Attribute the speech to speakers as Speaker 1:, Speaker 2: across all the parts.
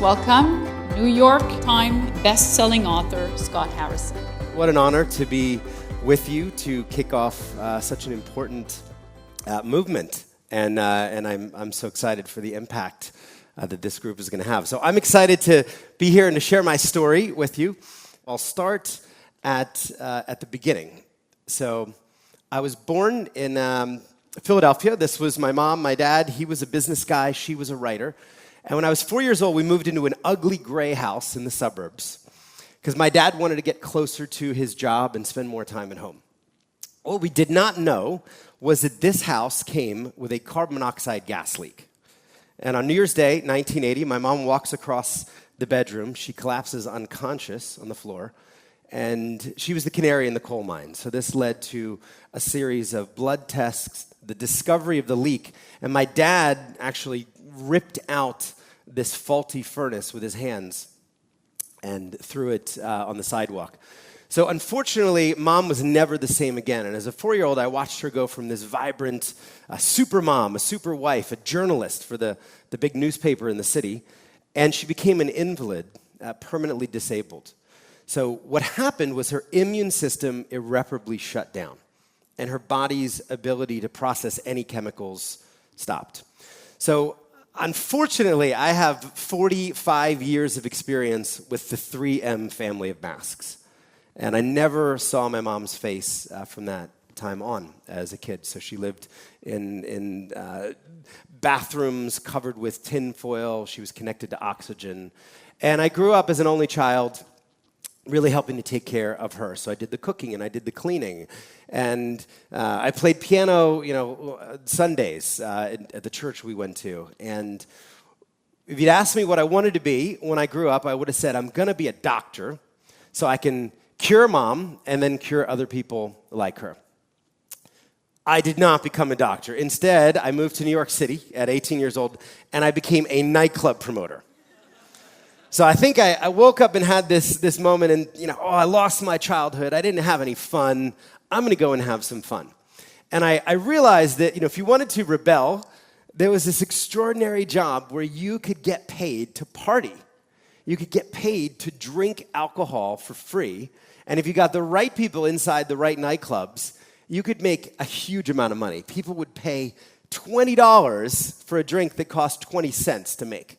Speaker 1: welcome New York Times best-selling author Scott Harrison.
Speaker 2: What an honor to be with you to kick off such an important movement, and I'm so excited for the impact that this group is going to have. So I'm excited to be here and to share my story with you. I'll start at the beginning. So I was born in Philadelphia. This was my mom, my dad. He was a business guy. She was a writer. And when I was 4 years old, we moved into an ugly gray house in the suburbs because my dad wanted to get closer to his job and spend more time at home. What we did not know was that this house came with a carbon monoxide gas leak. And on New Year's Day, 1980, my mom walks across the bedroom. She collapses unconscious on the floor. And she was the canary in the coal mine. So this led to a series of blood tests, the discovery of the leak. And my dad actually ripped out this faulty furnace with his hands and threw it on the sidewalk. So unfortunately, Mom was never the same again. And as a 4-year-old, I watched her go from this vibrant super mom, a super wife, a journalist for the big newspaper in the city, and she became an invalid, permanently disabled. So what happened was her immune system irreparably shut down, and her body's ability to process any chemicals stopped. So unfortunately, I have 45 years of experience with the 3M family of masks, and I never saw my mom's face from that time on as a kid. So she lived in bathrooms covered with tin foil. She was connected to oxygen, and I grew up as an only child, really helping to take care of her. So I did the cooking and I did the cleaning. And I played piano, Sundays at the church we went to. And if you'd asked me what I wanted to be when I grew up, I would have said, I'm going to be a doctor so I can cure Mom and then cure other people like her. I did not become a doctor. Instead, I moved to New York City at 18 years old, and I became a nightclub promoter. So I think I woke up and had this moment and, I lost my childhood. I didn't have any fun. I'm going to go and have some fun. And I realized that, if you wanted to rebel, there was this extraordinary job where you could get paid to party. You could get paid to drink alcohol for free. And if you got the right people inside the right nightclubs, you could make a huge amount of money. People would pay $20 for a drink that cost 20 cents to make.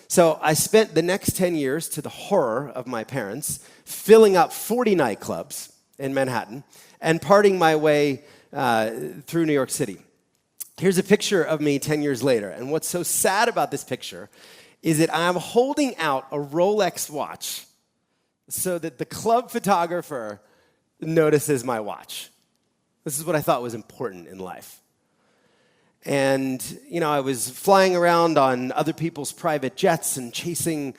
Speaker 2: So I spent the next 10 years, to the horror of my parents, filling up 40 nightclubs in Manhattan and partying my way through New York City. Here's a picture of me 10 years later. And what's so sad about this picture is that I'm holding out a Rolex watch so that the club photographer notices my watch. This is what I thought was important in life. And, I was flying around on other people's private jets and chasing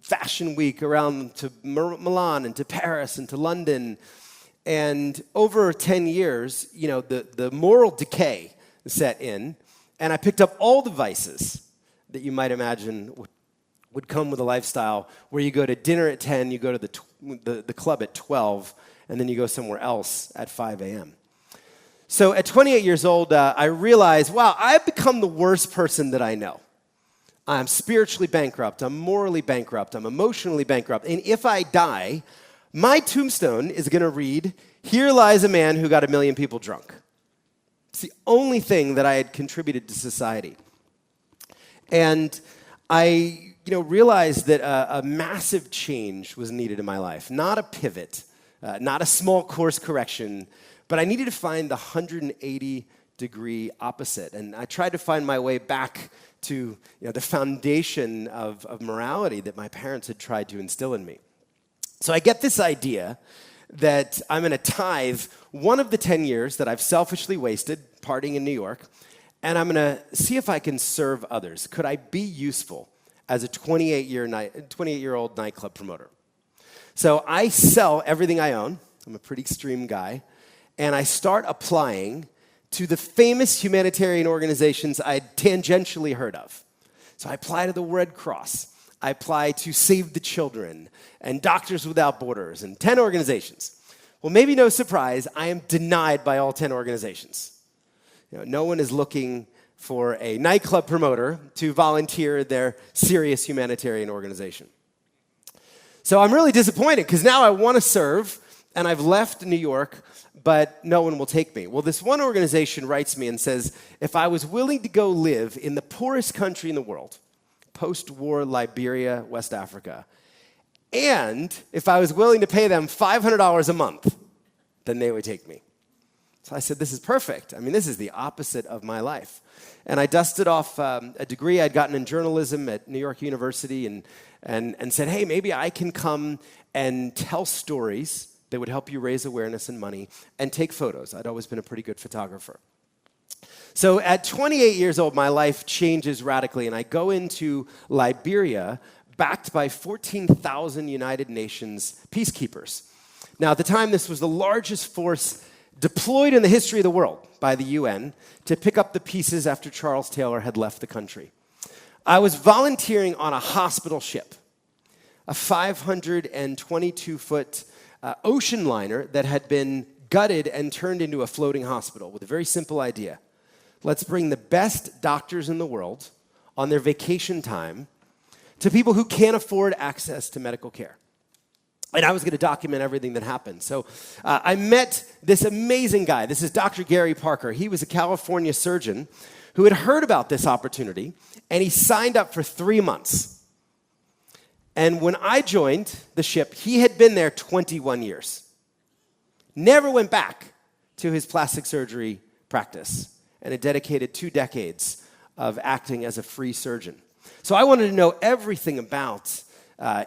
Speaker 2: Fashion Week around to Milan and to Paris and to London. And over 10 years, the moral decay set in, and I picked up all the vices that you might imagine would come with a lifestyle where you go to dinner at 10, you go to the club at 12, and then you go somewhere else at 5 a.m. So at 28 years old, I realized, wow, I've become the worst person that I know. I'm spiritually bankrupt. I'm morally bankrupt. I'm emotionally bankrupt. And if I die, my tombstone is going to read, "Here lies a man who got 1 million people drunk." It's the only thing that I had contributed to society. And I realized that a massive change was needed in my life. Not a pivot, not a small course correction, but I needed to find the 180-degree opposite. And I tried to find my way back to the foundation of morality that my parents had tried to instill in me. So I get this idea that I'm going to tithe one of the 10 years that I've selfishly wasted partying in New York, and I'm going to see if I can serve others. Could I be useful as a 28-year-old nightclub promoter? So I sell everything I own. I'm a pretty extreme guy. And I start applying to the famous humanitarian organizations I'd tangentially heard of. So I apply to the Red Cross. I apply to Save the Children and Doctors Without Borders and 10 organizations. Well, maybe no surprise, I am denied by all 10 organizations. No one is looking for a nightclub promoter to volunteer at their serious humanitarian organization. So I'm really disappointed because now I want to serve, and I've left New York, but no one will take me. Well, this one organization writes me and says, if I was willing to go live in the poorest country in the world, post-war Liberia, West Africa, and if I was willing to pay them $500 a month, then they would take me. So I said, this is perfect. I mean, this is the opposite of my life. And I dusted off a degree I'd gotten in journalism at New York University and said, hey, maybe I can come and tell stories that would help you raise awareness and money and take photos. I'd always been a pretty good photographer. So at 28 years old, my life changes radically, and I go into Liberia backed by 14,000 United Nations peacekeepers. Now, at the time, this was the largest force deployed in the history of the world by the UN to pick up the pieces after Charles Taylor had left the country. I was volunteering on a hospital ship, a 522-foot ocean liner that had been gutted and turned into a floating hospital with a very simple idea. Let's bring the best doctors in the world on their vacation time to people who can't afford access to medical care. And I was going to document everything that happened. So I met this amazing guy. This is Dr. Gary Parker. He was a California surgeon who had heard about this opportunity, and he signed up for 3 months. And when I joined the ship, he had been there 21 years. Never went back to his plastic surgery practice, and had dedicated 2 decades of acting as a free surgeon. So I wanted to know everything about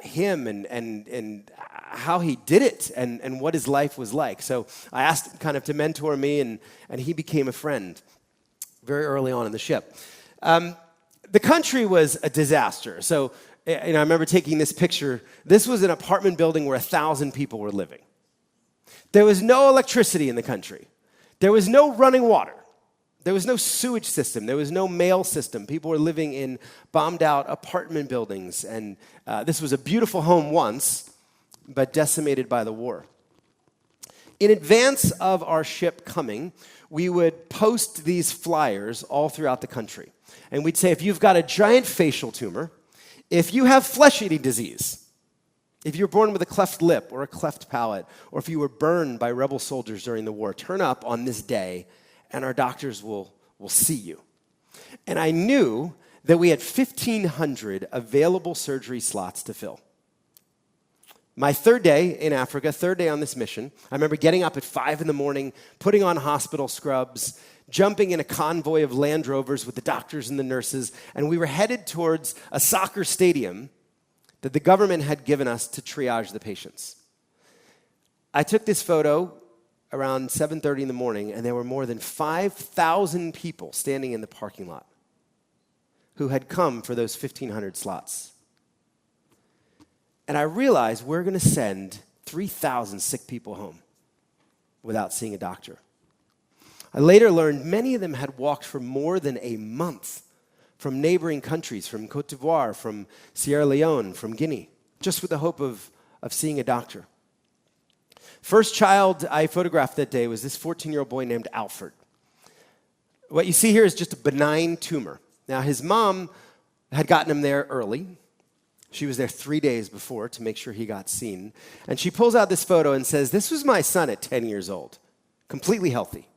Speaker 2: him and how he did it and what his life was like. So I asked him kind of to mentor me, and he became a friend very early on in the ship. The country was a disaster. So I remember taking this picture. This was an apartment building where 1,000 people were living. There was no electricity in the country. There was no running water. There was no sewage system. There was no mail system. People were living in bombed-out apartment buildings. And this was a beautiful home once, but decimated by the war. In advance of our ship coming, we would post these flyers all throughout the country. And we'd say, if you've got a giant facial tumor, if you have flesh-eating disease, if you were born with a cleft lip or a cleft palate, or if you were burned by rebel soldiers during the war, turn up on this day, and our doctors will see you. And I knew that we had 1,500 available surgery slots to fill. My third day in Africa, third day on this mission, I remember getting up at 5 in the morning, putting on hospital scrubs, jumping in a convoy of Land Rovers with the doctors and the nurses, and we were headed towards a soccer stadium that the government had given us to triage the patients. I took this photo around 7:30 in the morning, and there were more than 5,000 people standing in the parking lot who had come for those 1,500 slots. And I realized we're going to send 3,000 sick people home without seeing a doctor. I later learned many of them had walked for more than a month from neighboring countries, from Cote d'Ivoire, from Sierra Leone, from Guinea, just with the hope of seeing a doctor. First child I photographed that day was this 14-year-old boy named Alfred. What you see here is just a benign tumor. Now, his mom had gotten him there early. She was there 3 days before to make sure he got seen. And she pulls out this photo and says, this was my son at 10 years old, completely healthy.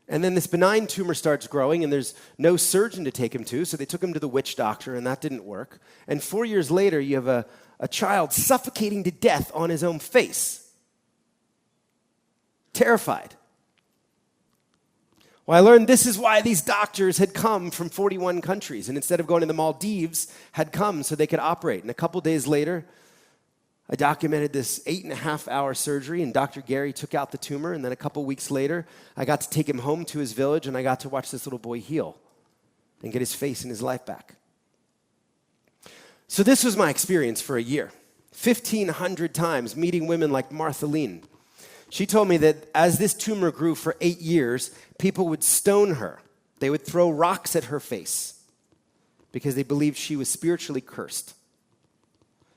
Speaker 2: And then this benign tumor starts growing, and there's no surgeon to take him to, so they took him to the witch doctor, and that didn't work. And 4 years later, you have a child suffocating to death on his own face. Terrified. Well, I learned this is why these doctors had come from 41 countries, and instead of going to the Maldives, had come so they could operate. And a couple days later, I documented this 8.5-hour surgery, and Dr. Gary took out the tumor, and then a couple weeks later, I got to take him home to his village, and I got to watch this little boy heal and get his face and his life back. So this was my experience for a year, 1,500 times meeting women like Martha Lean. She told me that as this tumor grew for 8 years, people would stone her. They would throw rocks at her face because they believed she was spiritually cursed.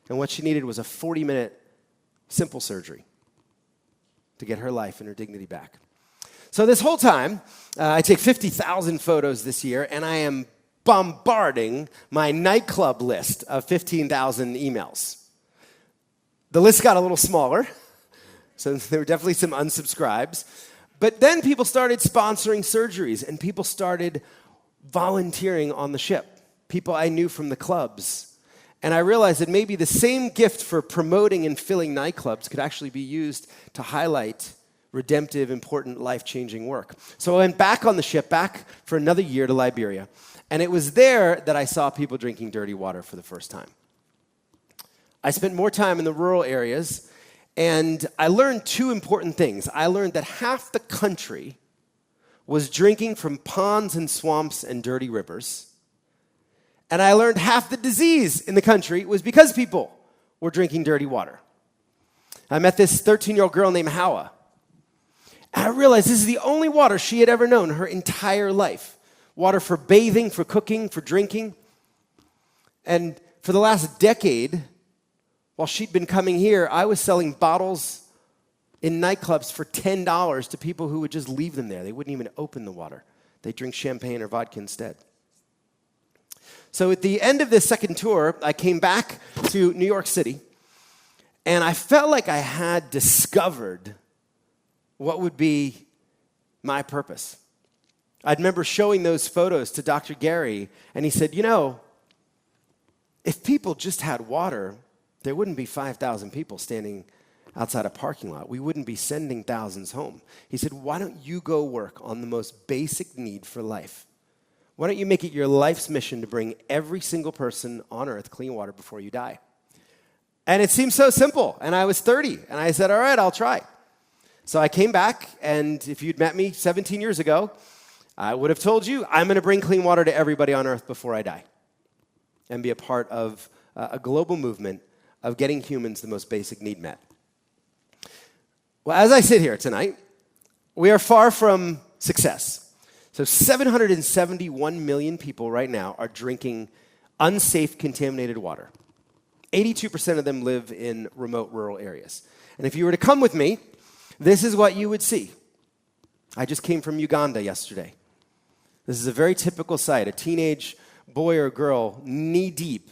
Speaker 2: And what she needed was a 40-minute simple surgery to get her life and her dignity back. So this whole time, I take 50,000 photos this year, and I am bombarding my nightclub list of 15,000 emails. The list got a little smaller, so there were definitely some unsubscribes. But then people started sponsoring surgeries, and people started volunteering on the ship, people I knew from the clubs. And I realized that maybe the same gift for promoting and filling nightclubs could actually be used to highlight redemptive, important, life-changing work. So I went back on the ship, back for another year to Liberia. And it was there that I saw people drinking dirty water for the first time. I spent more time in the rural areas, and I learned two important things. I learned that half the country was drinking from ponds and swamps and dirty rivers. And I learned half the disease in the country was because people were drinking dirty water. I met this 13-year-old girl named Hawa. And I realized this is the only water she had ever known her entire life. Water for bathing, for cooking, for drinking. And for the last decade, while she'd been coming here, I was selling bottles in nightclubs for $10 to people who would just leave them there. They wouldn't even open the water. They'd drink champagne or vodka instead. So at the end of this second tour, I came back to New York City, and I felt like I had discovered what would be my purpose. I remember showing those photos to Dr. Gary, and he said, if people just had water, there wouldn't be 5,000 people standing outside a parking lot. We wouldn't be sending thousands home. He said, why don't you go work on the most basic need for life? Why don't you make it your life's mission to bring every single person on earth clean water before you die? And it seemed so simple, and I was 30, and I said, all right, I'll try. So I came back, and if you'd met me 17 years ago, I would have told you, I'm going to bring clean water to everybody on earth before I die and be a part of a global movement of getting humans the most basic need met. Well, as I sit here tonight, we are far from success. So 771 million people right now are drinking unsafe, contaminated water. 82% of them live in remote rural areas. And if you were to come with me, this is what you would see. I just came from Uganda yesterday. This is a very typical sight, a teenage boy or girl knee-deep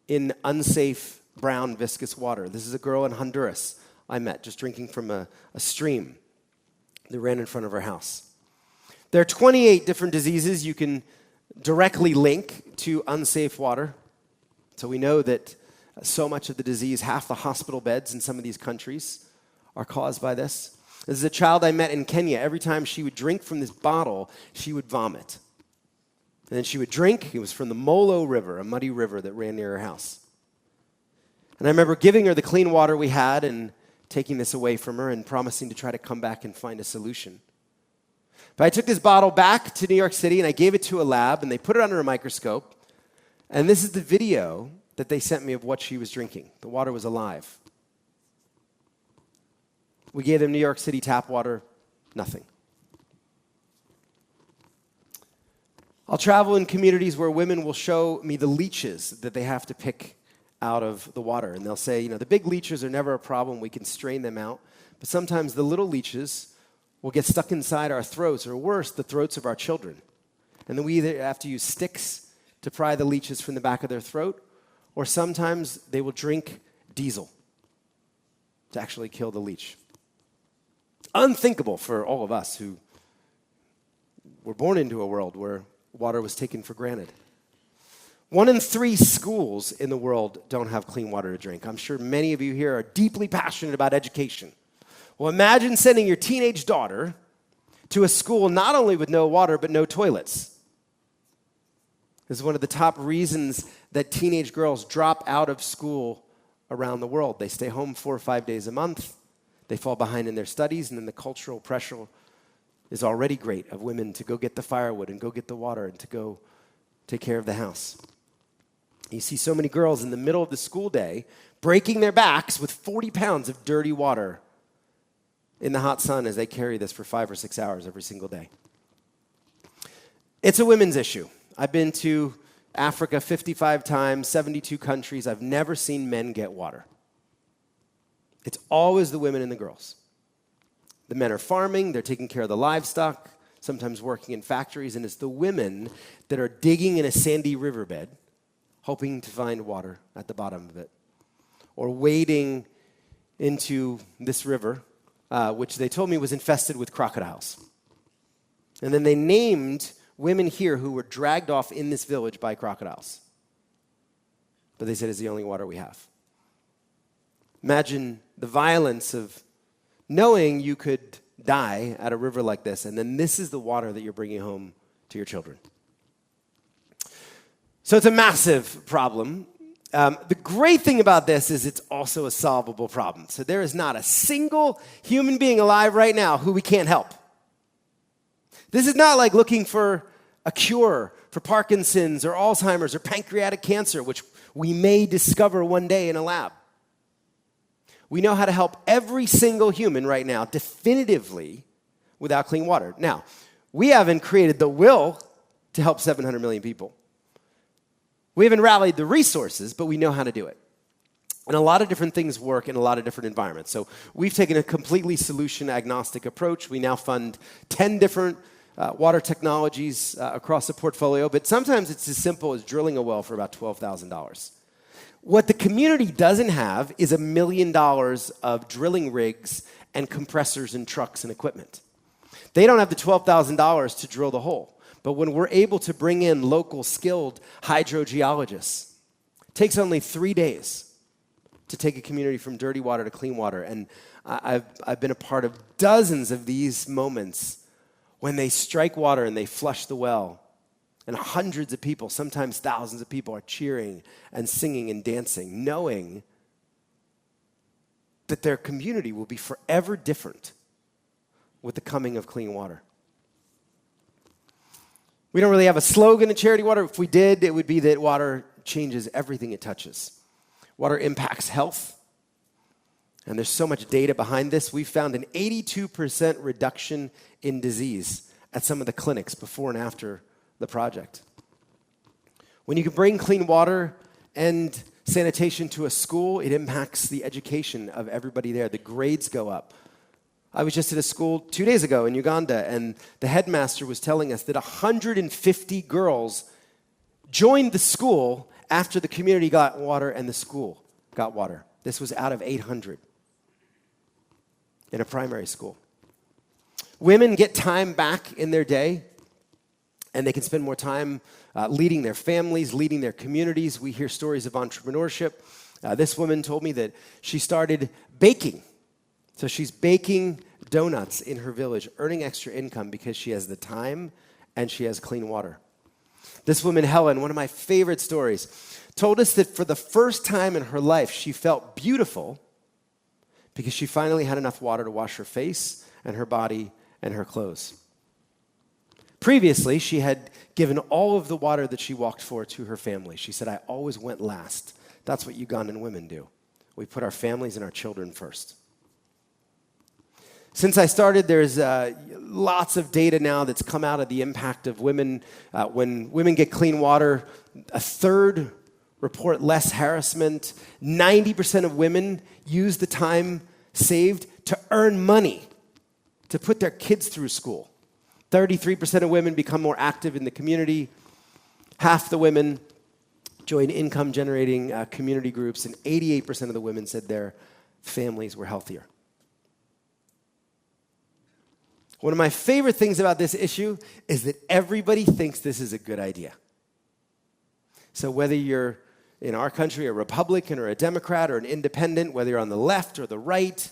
Speaker 2: in unsafe, brown, viscous water. This is a girl in Honduras I met, just drinking from a stream that ran in front of her house. There are 28 different diseases you can directly link to unsafe water. So we know that so much of the disease, half the hospital beds in some of these countries, are caused by this. This is a child I met in Kenya. Every time she would drink from this bottle, she would vomit. And then she would drink. It was from the Molo River, a muddy river that ran near her house. And I remember giving her the clean water we had and taking this away from her and promising to try to come back and find a solution. But I took this bottle back to New York City, and I gave it to a lab, and they put it under a microscope. And this is the video that they sent me of what she was drinking. The water was alive. We gave them New York City tap water, nothing. I'll travel in communities where women will show me the leeches that they have to pick out of the water. And they'll say, the big leeches are never a problem. We can strain them out. But sometimes the little leeches will get stuck inside our throats, or worse, the throats of our children. And then we either have to use sticks to pry the leeches from the back of their throat, or sometimes they will drink diesel to actually kill the leech. Unthinkable for all of us who were born into a world where water was taken for granted. 1 in 3 schools in the world don't have clean water to drink. I'm sure many of you here are deeply passionate about education. Well, imagine sending your teenage daughter to a school not only with no water, but no toilets. This is one of the top reasons that teenage girls drop out of school around the world. They stay home 4 or 5 days a month. They fall behind in their studies, and then the cultural pressure is already great of women to go get the firewood and go get the water and to go take care of the house. You see so many girls in the middle of the school day breaking their backs with 40 pounds of dirty water in the hot sun as they carry this for 5 or 6 hours every single day. It's a women's issue. I've been to Africa 55 times, 72 countries. I've never seen men get water. It's always the women and the girls. The men are farming, they're taking care of the livestock, sometimes working in factories, and it's the women that are digging in a sandy riverbed, hoping to find water at the bottom of it, or wading into this river, which they told me was infested with crocodiles. And then they named women here who were dragged off in this village by crocodiles. But they said it's the only water we have. Imagine the violence of knowing you could die at a river like this, and then this is the water that you're bringing home to your children. So it's a massive problem. The great thing about this is it's also a solvable problem. So there is not a single human being alive right now who we can't help. This is not like looking for a cure for Parkinson's or Alzheimer's or pancreatic cancer, which we may discover one day in a lab. We know how to help every single human right now definitively without clean water. Now, we haven't created the will to help 700 million people. We haven't rallied the resources, but we know how to do it. And a lot of different things work in a lot of different environments. So we've taken a completely solution-agnostic approach. We now fund 10 different water technologies across the portfolio, but sometimes it's as simple as drilling a well for about $12,000. What the community doesn't have is $1 million of drilling rigs and compressors and trucks and equipment. They don't have the $12,000 to drill the hole. But when we're able to bring in local skilled hydrogeologists, it takes only 3 days to take a community from dirty water to clean water. And I've been a part of dozens of these moments when they strike water and they flush the well. And hundreds of people, sometimes thousands of people, are cheering and singing and dancing, knowing that their community will be forever different with the coming of clean water. We don't really have a slogan at Charity Water. If we did, it would be that water changes everything it touches. Water impacts health. And there's so much data behind this. We found an 82% reduction in disease at some of the clinics before and after the project. When you can bring clean water and sanitation to a school, it impacts the education of everybody there. The grades go up. I was just at a school 2 days ago in Uganda, and the headmaster was telling us that 150 girls joined the school after the community got water and the school got water. This was out of 800 in a primary school. Women get time back in their day, and they can spend more time leading their families, leading their communities. We hear stories of entrepreneurship. This woman told me that she started baking. So she's baking donuts in her village, earning extra income because she has the time and she has clean water. This woman, Helen, one of my favorite stories, told us that for the first time in her life, she felt beautiful because she finally had enough water to wash her face and her body and her clothes. Previously, she had given all of the water that she walked for to her family. She said, I always went last. That's what Ugandan women do. We put our families and our children first. Since I started, there's lots of data now that's come out of the impact of women. When women get clean water, a third report less harassment. 90% of women use the time saved to earn money to put their kids through school. 33% of women become more active in the community. Half the women join income-generating community groups, and 88% of the women said their families were healthier. One of my favorite things about this issue is that everybody thinks this is a good idea. So whether you're in our country a Republican or a Democrat or an independent, whether you're on the left or the right,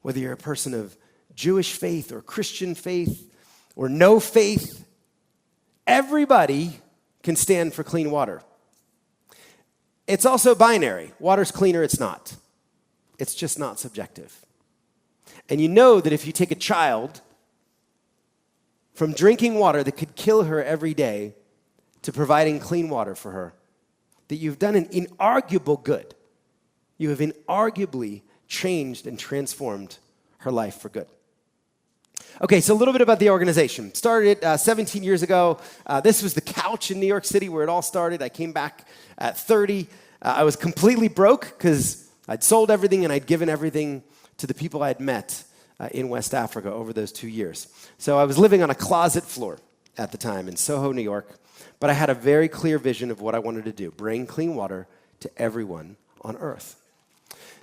Speaker 2: whether you're a person of Jewish faith or Christian faith or no faith, everybody can stand for clean water. It's also binary. Water's cleaner, it's not. It's just not subjective. And you know that if you take a child from drinking water that could kill her every day to providing clean water for her, that you've done an inarguable good. You have inarguably changed and transformed her life for good. Okay, so a little bit about the organization. Started 17 years ago. This was the couch in New York City where it all started. I came back at 30. I was completely broke because I'd sold everything and I'd given everything to the people I had met in West Africa over those 2 years. So I was living on a closet floor at the time in Soho, New York, but I had a very clear vision of what I wanted to do, bring clean water to everyone on earth.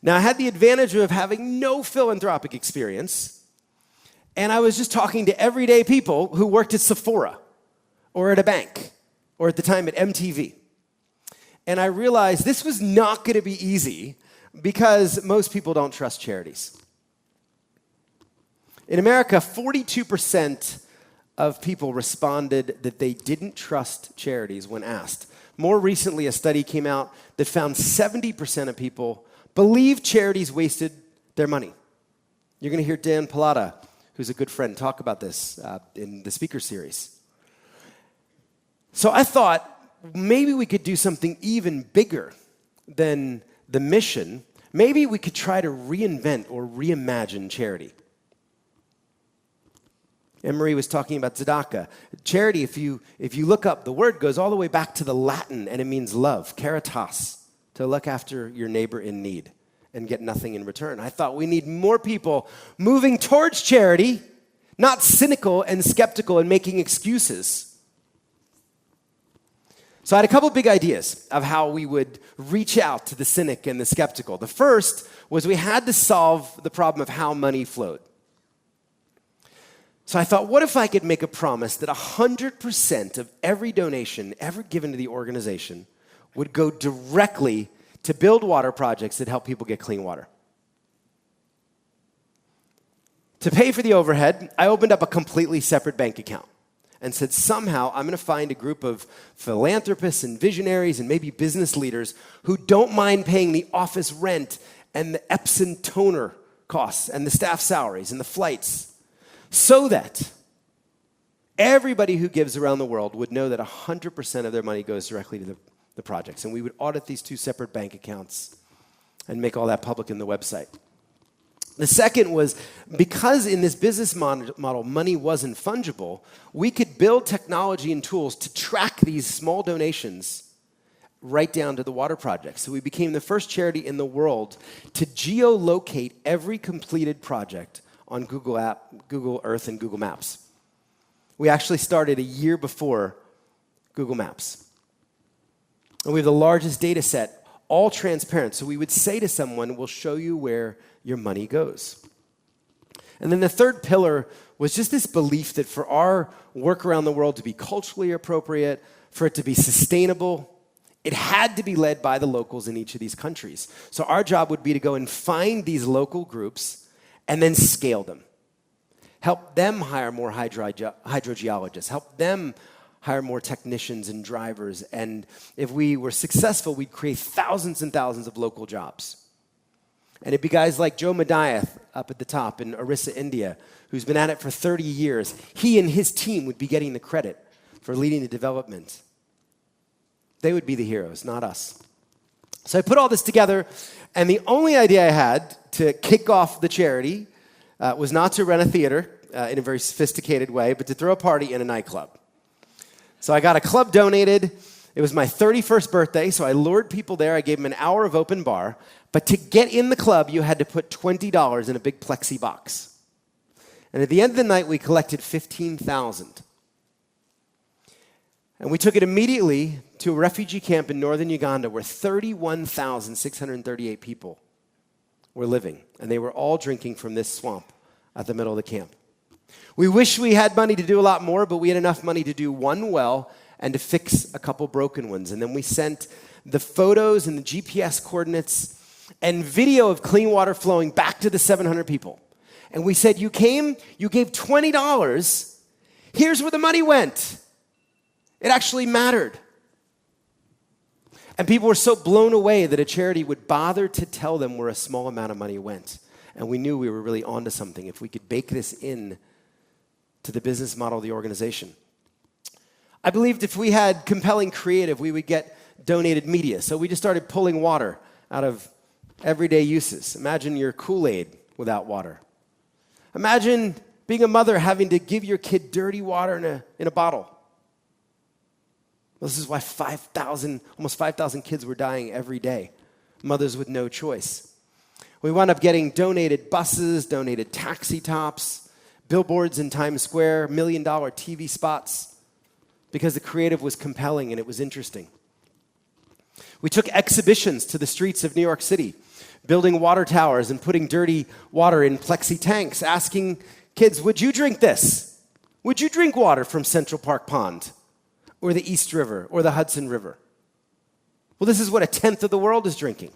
Speaker 2: Now, I had the advantage of having no philanthropic experience, and I was just talking to everyday people who worked at Sephora or at a bank or at the time at MTV. And I realized this was not going to be easy because most people don't trust charities. In America, 42% of people responded that they didn't trust charities when asked. More recently, a study came out that found 70% of people believe charities wasted their money. You're going to hear Dan Pallotta, who's a good friend, talk about this in the speaker series. So I thought maybe we could do something even bigger than the mission. Maybe we could try to reinvent or reimagine charity. Anne-Marie was talking about tzedakah. Charity, if you look up, the word goes all the way back to the Latin, and it means love, caritas, to look after your neighbor in need and get nothing in return. I thought we need more people moving towards charity, not cynical and skeptical and making excuses. So I had a couple big ideas of how we would reach out to the cynic and the skeptical. The first was we had to solve the problem of how money flowed. So I thought, what if I could make a promise that 100% of every donation ever given to the organization would go directly to build water projects that help people get clean water? To pay for the overhead, I opened up a completely separate bank account and said, somehow I'm going to find a group of philanthropists and visionaries and maybe business leaders who don't mind paying the office rent and the Epson toner costs and the staff salaries and the flights, so that everybody who gives around the world would know that 100% of their money goes directly to the projects. And we would audit these two separate bank accounts and make all that public in the website. The second was, because in this business model, money wasn't fungible, we could build technology and tools to track these small donations right down to the water projects. So we became the first charity in the world to geolocate every completed project on Google Earth and Google Maps. We actually started a year before Google Maps. And we have the largest data set, all transparent. So we would say to someone, we'll show you where your money goes. And then the third pillar was just this belief that for our work around the world to be culturally appropriate, for it to be sustainable, it had to be led by the locals in each of these countries. So our job would be to go and find these local groups and then scale them. Help them hire more hydrogeologists. Help them hire more technicians and drivers. And if we were successful, we'd create thousands and thousands of local jobs. And it'd be guys like Joe Madiath up at the top in Orissa, India, who's been at it for 30 years. He and his team would be getting the credit for leading the development. They would be the heroes, not us. So I put all this together, and the only idea I had to kick off the charity was not to rent a theater in a very sophisticated way, but to throw a party in a nightclub. So I got a club donated. It was my 31st birthday, so I lured people there. I gave them an hour of open bar. But to get in the club, you had to put $20 in a big plexi box. And at the end of the night, we collected $15,000. And we took it immediately to a refugee camp in northern Uganda where 31,638 people were living. And they were all drinking from this swamp at the middle of the camp. We wish we had money to do a lot more, but we had enough money to do one well and to fix a couple broken ones. And then we sent the photos and the GPS coordinates and video of clean water flowing back to the 700 people. And we said, you came, you gave $20, here's where the money went. It actually mattered. And people were so blown away that a charity would bother to tell them where a small amount of money went. And we knew we were really onto something if we could bake this in to the business model of the organization. I believed if we had compelling creative, we would get donated media. So we just started pulling water out of everyday uses. Imagine your Kool-Aid without water. Imagine being a mother having to give your kid dirty water in a bottle. Well, this is why almost 5,000 kids were dying every day. Mothers with no choice. We wound up getting donated buses, donated taxi tops, billboards in Times Square, $1 million TV spots, because the creative was compelling and it was interesting. We took exhibitions to the streets of New York City, building water towers and putting dirty water in plexi tanks, asking kids, would you drink this? Would you drink water from Central Park Pond or the East River or the Hudson River? Well, this is what 1/10 of the world is drinking.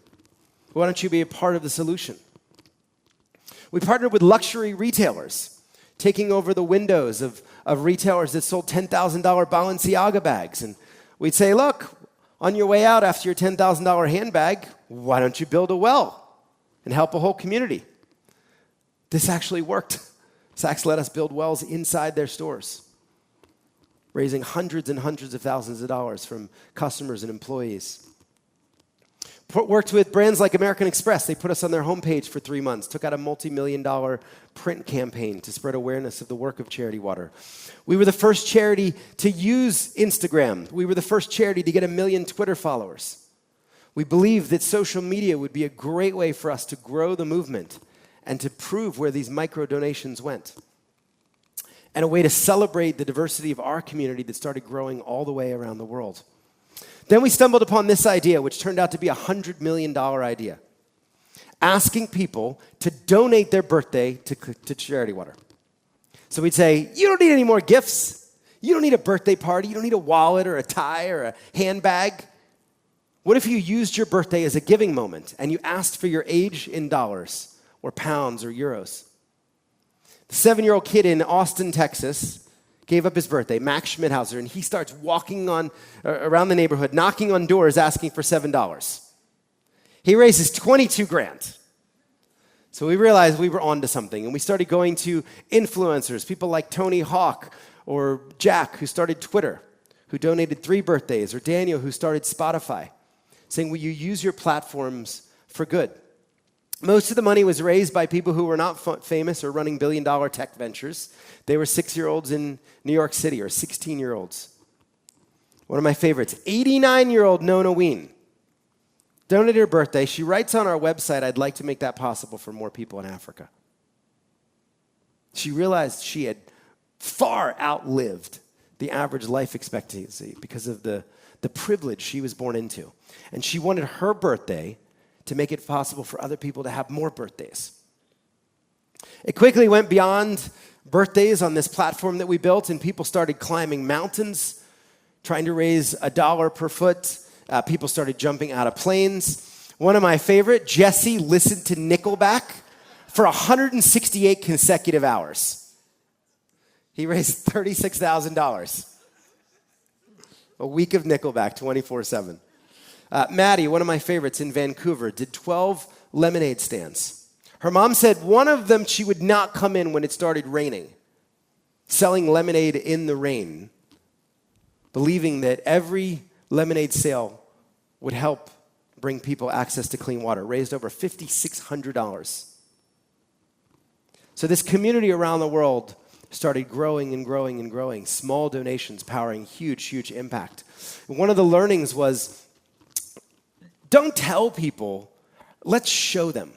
Speaker 2: Why don't you be a part of the solution? We partnered with luxury retailers, taking over the windows of retailers that sold $10,000 Balenciaga bags. And we'd say, look, on your way out after your $10,000 handbag, why don't you build a well and help a whole community? This actually worked. Saks let us build wells inside their stores, raising hundreds and hundreds of thousands of dollars from customers and employees. Worked with brands like American Express. They put us on their homepage for 3 months, took out a multi-million-dollar print campaign to spread awareness of the work of Charity Water. We were the first charity to use Instagram. We were the first charity to get 1 million Twitter followers. We believed that social media would be a great way for us to grow the movement and to prove where these micro donations went, and a way to celebrate the diversity of our community that started growing all the way around the world. Then we stumbled upon this idea, which turned out to be a $100 million idea, asking people to donate their birthday to Charity Water. So we'd say, you don't need any more gifts. You don't need a birthday party. You don't need a wallet or a tie or a handbag. What if you used your birthday as a giving moment and you asked for your age in dollars or pounds or euros? The 7-year-old kid in Austin, Texas, gave up his birthday, Max Schmidhauser, and he starts walking around the neighborhood, knocking on doors, asking for $7. He raises $22,000. So we realized we were onto something, and we started going to influencers, people like Tony Hawk or Jack, who started Twitter, who donated 3 birthdays, or Daniel, who started Spotify, saying, will you use your platforms for good? Most of the money was raised by people who were not famous or running billion-dollar tech ventures. They were 6-year-olds in New York City or 16-year-olds. One of my favorites, 89-year-old Nona Ween, donated her birthday. She writes on our website, I'd like to make that possible for more people in Africa. She realized she had far outlived the average life expectancy because of the privilege she was born into. And she wanted her birthday to make it possible for other people to have more birthdays. It quickly went beyond birthdays on this platform that we built, and people started climbing mountains, trying to raise $1 per foot. People started jumping out of planes. One of my favorite, Jesse listened to Nickelback for 168 consecutive hours. He raised $36,000. A week of Nickelback, 24/7. Maddie, one of my favorites in Vancouver, did 12 lemonade stands. Her mom said one of them she would not come in when it started raining, selling lemonade in the rain, believing that every lemonade sale would help bring people access to clean water, raised over $5,600. So this community around the world started growing and growing and growing, small donations powering huge, huge impact. And one of the learnings was, don't tell people, let's show them.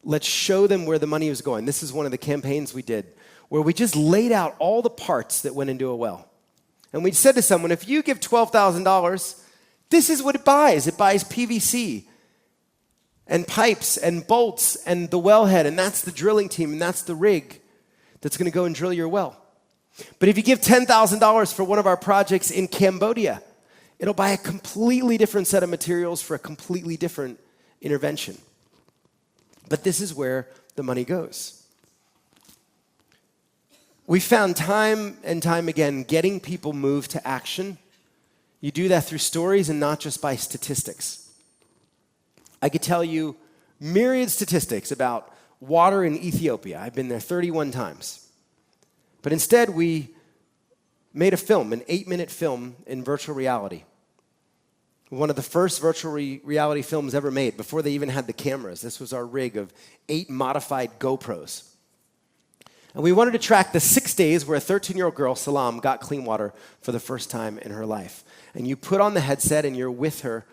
Speaker 2: Let's show them where the money is going. This is one of the campaigns we did, where we just laid out all the parts that went into a well. And we said to someone, if you give $12,000, this is what it buys. It buys PVC and pipes and bolts and the wellhead, and that's the drilling team, and that's the rig that's going to go and drill your well. But if you give $10,000 for one of our projects in Cambodia, it'll buy a completely different set of materials for a completely different intervention. But this is where the money goes. We found time and time again getting people moved to action. You do that through stories and not just by statistics. I could tell you myriad statistics about water in Ethiopia. I've been there 31 times. But instead, we made a film, an 8-minute film in virtual reality. One of the first virtual reality films ever made, before they even had the cameras. This was our rig of 8 modified GoPros. And we wanted to track the 6 days where a 13-year-old girl, Salam, got clean water for the first time in her life. And you put on the headset and you're with her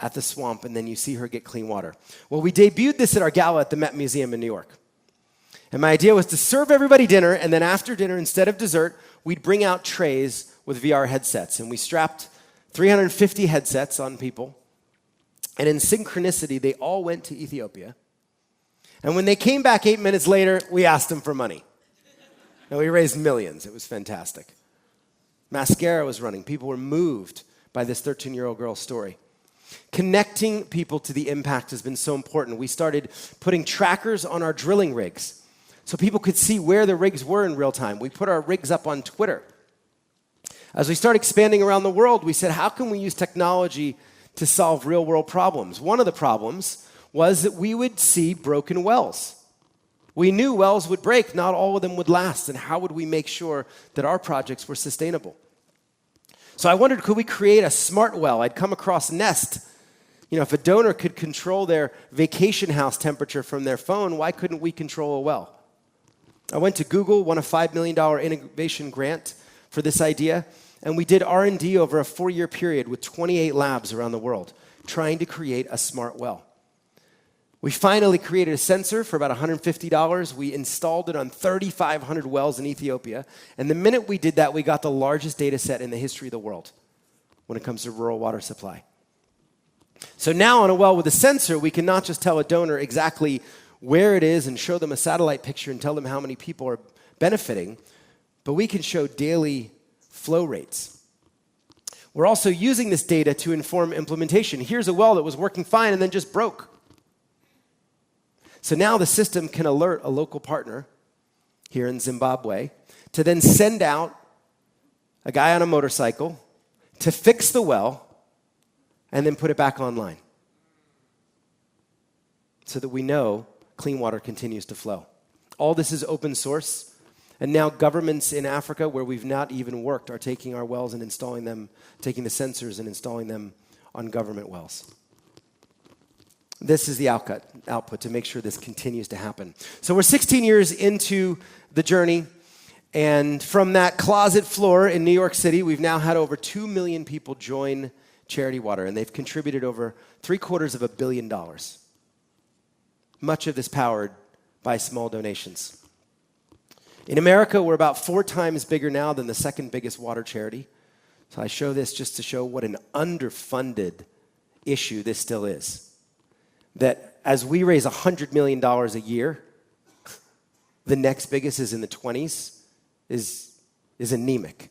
Speaker 2: at the swamp, and then you see her get clean water. Well, we debuted this at our gala at the Met Museum in New York. And my idea was to serve everybody dinner, and then after dinner, instead of dessert, we'd bring out trays with VR headsets. And we strapped 350 headsets on people. And in synchronicity, they all went to Ethiopia. And when they came back 8 minutes later, we asked them for money. And we raised millions. It was fantastic. Mascara was running. People were moved by this 13-year-old girl's story. Connecting people to the impact has been so important. We started putting trackers on our drilling rigs so people could see where the rigs were in real time. We put our rigs up on Twitter. As we started expanding around the world, we said, how can we use technology to solve real-world problems? One of the problems was that we would see broken wells. We knew wells would break, not all of them would last, and how would we make sure that our projects were sustainable? So I wondered, could we create a smart well? I'd come across Nest. If a donor could control their vacation house temperature from their phone, why couldn't we control a well? I went to Google, won a $5 million innovation grant for this idea, and we did R&D over a 4-year period with 28 labs around the world, trying to create a smart well. We finally created a sensor for about $150. We installed it on 3,500 wells in Ethiopia, and the minute we did that, we got the largest data set in the history of the world when it comes to rural water supply. So now on a well with a sensor, we can not just tell a donor exactly where it is and show them a satellite picture and tell them how many people are benefiting, but we can show daily flow rates. We're also using this data to inform implementation. Here's a well that was working fine and then just broke. So now the system can alert a local partner here in Zimbabwe to then send out a guy on a motorcycle to fix the well and then put it back online so that we know clean water continues to flow. All this is open source, and now governments in Africa where we've not even worked are taking our wells and installing them, taking the sensors and installing them on government wells. This is the output to make sure this continues to happen. So we're 16 years into the journey, and from that closet floor in New York City, we've now had over 2 million people join Charity Water, and they've contributed over $750 million. Much of this powered by small donations. In America, we're about 4 times bigger now than the second biggest water charity. So I show this just to show what an underfunded issue this still is. That as we raise $100 million a year, the next biggest is in the 20s, is anemic.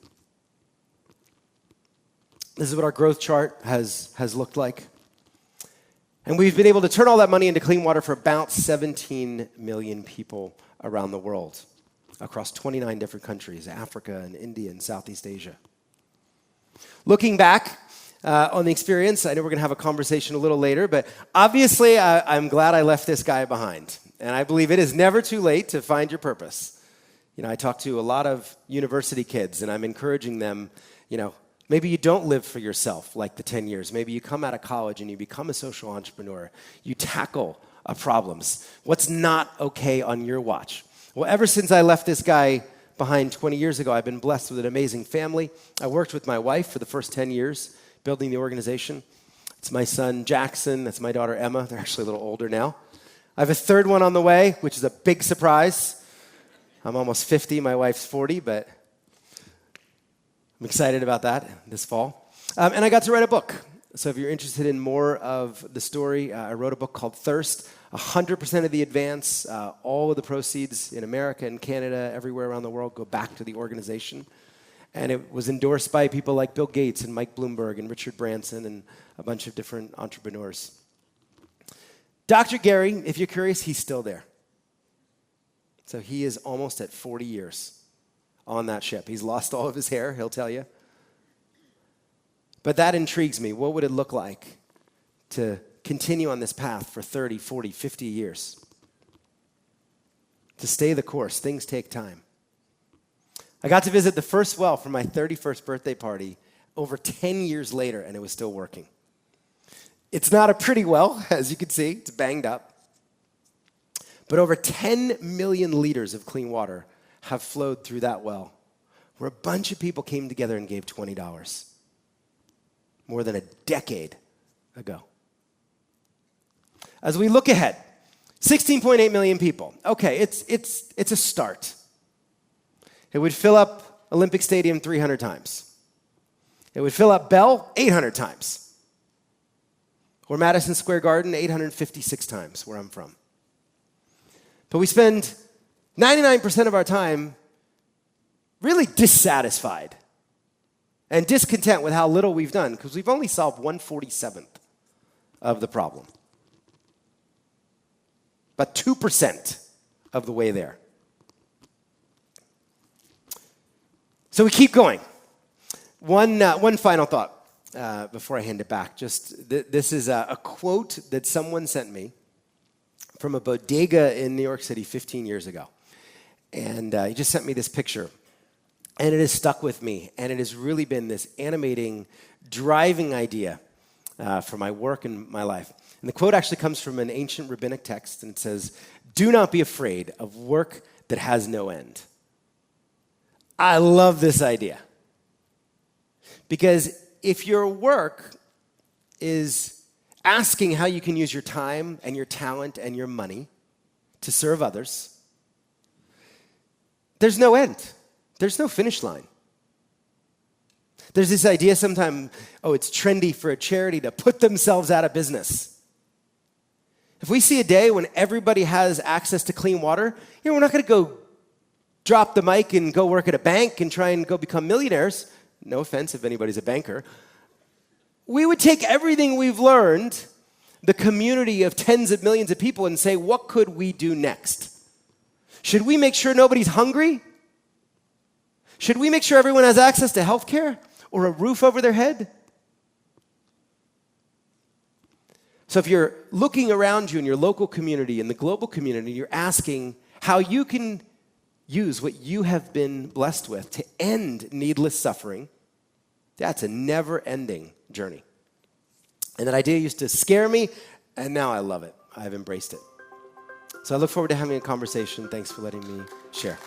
Speaker 2: This is what our growth chart has looked like. And we've been able to turn all that money into clean water for about 17 million people around the world, across 29 different countries, Africa and India and Southeast Asia. Looking back on the experience, I know we're going to have a conversation a little later, but obviously I'm glad I left this guy behind. And I believe it is never too late to find your purpose. I talk to a lot of university kids, and I'm encouraging them, maybe you don't live for yourself like the 10 years. Maybe you come out of college and you become a social entrepreneur. You tackle problems. What's not okay on your watch? Well, ever since I left this guy behind 20 years ago, I've been blessed with an amazing family. I worked with my wife for the first 10 years building the organization. It's my son, Jackson. That's my daughter, Emma. They're actually a little older now. I have a third one on the way, which is a big surprise. I'm almost 50. My wife's 40, but I'm excited about that this fall. And I got to write a book. So if you're interested in more of the story, I wrote a book called Thirst. 100% of the advance, all of the proceeds in America and Canada, everywhere around the world, go back to the organization. And it was endorsed by people like Bill Gates and Mike Bloomberg and Richard Branson and a bunch of different entrepreneurs. Dr. Gary, if you're curious, he's still there. So he is almost at 40 years on that ship. He's lost all of his hair, he'll tell you. But that intrigues me. What would it look like to continue on this path for 30, 40, 50 years? To stay the course. Things take time. I got to visit the first well for my 31st birthday party over 10 years later, and it was still working. It's not a pretty well, as you can see. It's banged up. But over 10 million liters of clean water have flowed through that well, where a bunch of people came together and gave $20 more than a decade ago. As we look ahead, 16.8 million people. Okay, it's a start. It would fill up Olympic Stadium 300 times. It would fill up Bell 800 times. Or Madison Square Garden 856 times, where I'm from. But we spend 99% of our time really dissatisfied and discontent with how little we've done, because we've only solved 1/47th of the problem. But 2% of the way there. So we keep going. One final thought before I hand it back. This is a quote that someone sent me from a bodega in New York City 15 years ago. And he just sent me this picture. And it has stuck with me. And it has really been this animating, driving idea for my work and my life. And the quote actually comes from an ancient rabbinic text. And it says, "Do not be afraid of work that has no end." I love this idea. Because if your work is asking how you can use your time and your talent and your money to serve others, there's no end. There's no finish line. There's this idea sometimes, it's trendy for a charity to put themselves out of business. If we see a day when everybody has access to clean water, we're not going to go drop the mic and go work at a bank and try and go become millionaires. No offense if anybody's a banker. We would take everything we've learned, the community of tens of millions of people, and say, what could we do next? Should we make sure nobody's hungry? Should we make sure everyone has access to health care or a roof over their head? So if you're looking around you in your local community, in the global community, you're asking how you can use what you have been blessed with to end needless suffering, that's a never-ending journey. And that idea used to scare me, and now I love it. I've embraced it. So I look forward to having a conversation. Thanks for letting me share.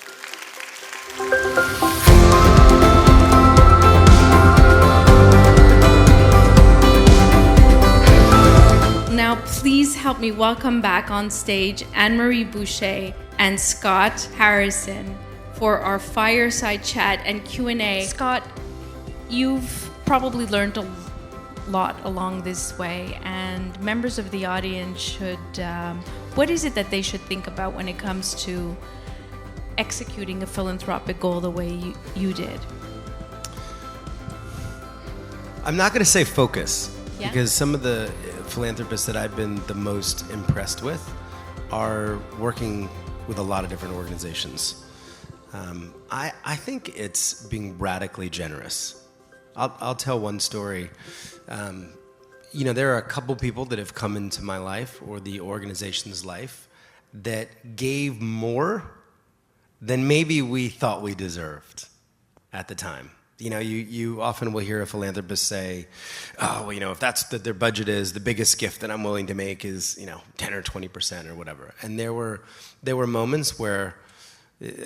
Speaker 3: Now, please help me welcome back on stage Anne-Marie Boucher and Scott Harrison for our fireside chat and Q&A. Scott, you've probably learned a lot along this way, and members of the audience should, what is it that they should think about when it comes to executing a philanthropic goal the way you did?
Speaker 4: I'm not going to say focus,
Speaker 3: Yeah?
Speaker 4: because some of the philanthropists that I've been the most impressed with are working with a lot of different organizations. I think it's being radically generous. I'll tell one story. There are a couple people that have come into my life or the organization's life that gave more than maybe we thought we deserved at the time. You often will hear a philanthropist say, if that's what their budget is, the biggest gift that I'm willing to make is, 10 or 20% or whatever. And there were moments where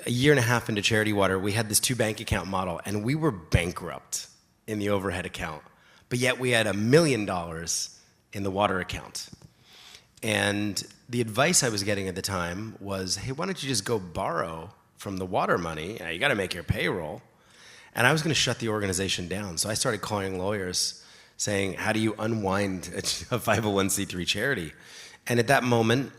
Speaker 4: a year and a half into Charity Water, we had this 2 bank account model, and we were bankrupt in the overhead account. But yet we had $1 million in the water account. And the advice I was getting at the time was, hey, why don't you just go borrow from the water money? You got to make your payroll. And I was going to shut the organization down. So I started calling lawyers saying, how do you unwind a 501c3 charity? And at that moment,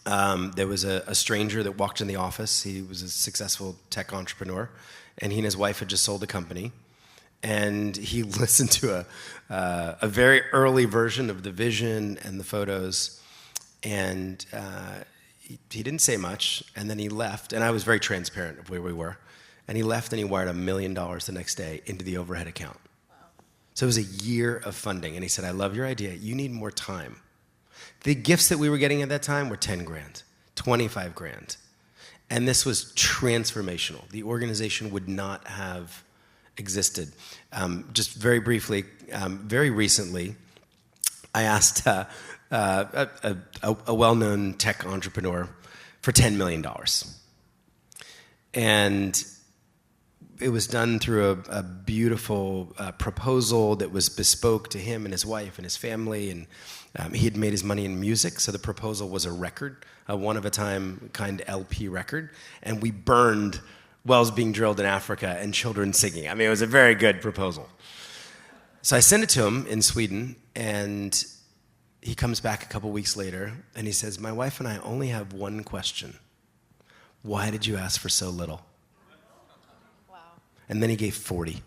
Speaker 4: there was a stranger that walked in the office. He was a successful tech entrepreneur, and he and his wife had just sold a company. And he listened to a very early version of the vision and the photos, and he didn't say much, and then he left. And I was very transparent of where we were. And he left and he wired $1 million the next day into the overhead account. Wow. So it was a year of funding. And he said, I love your idea. You need more time. The gifts that we were getting at that time were 10 grand, 25 grand. And this was transformational. The organization would not have existed. Just very briefly, very recently, I asked a well-known tech entrepreneur for $10 million. And it was done through a beautiful proposal that was bespoke to him and his wife and his family, and he had made his money in music, so the proposal was a record, a one-of-a-time kind LP record, and we burned wells being drilled in Africa and children singing. I mean, it was a very good proposal. So I sent it to him in Sweden, and he comes back a couple weeks later, and he says, "My wife and I only have one question. Why did you ask for so little?"
Speaker 3: Wow.
Speaker 4: And then he gave 40.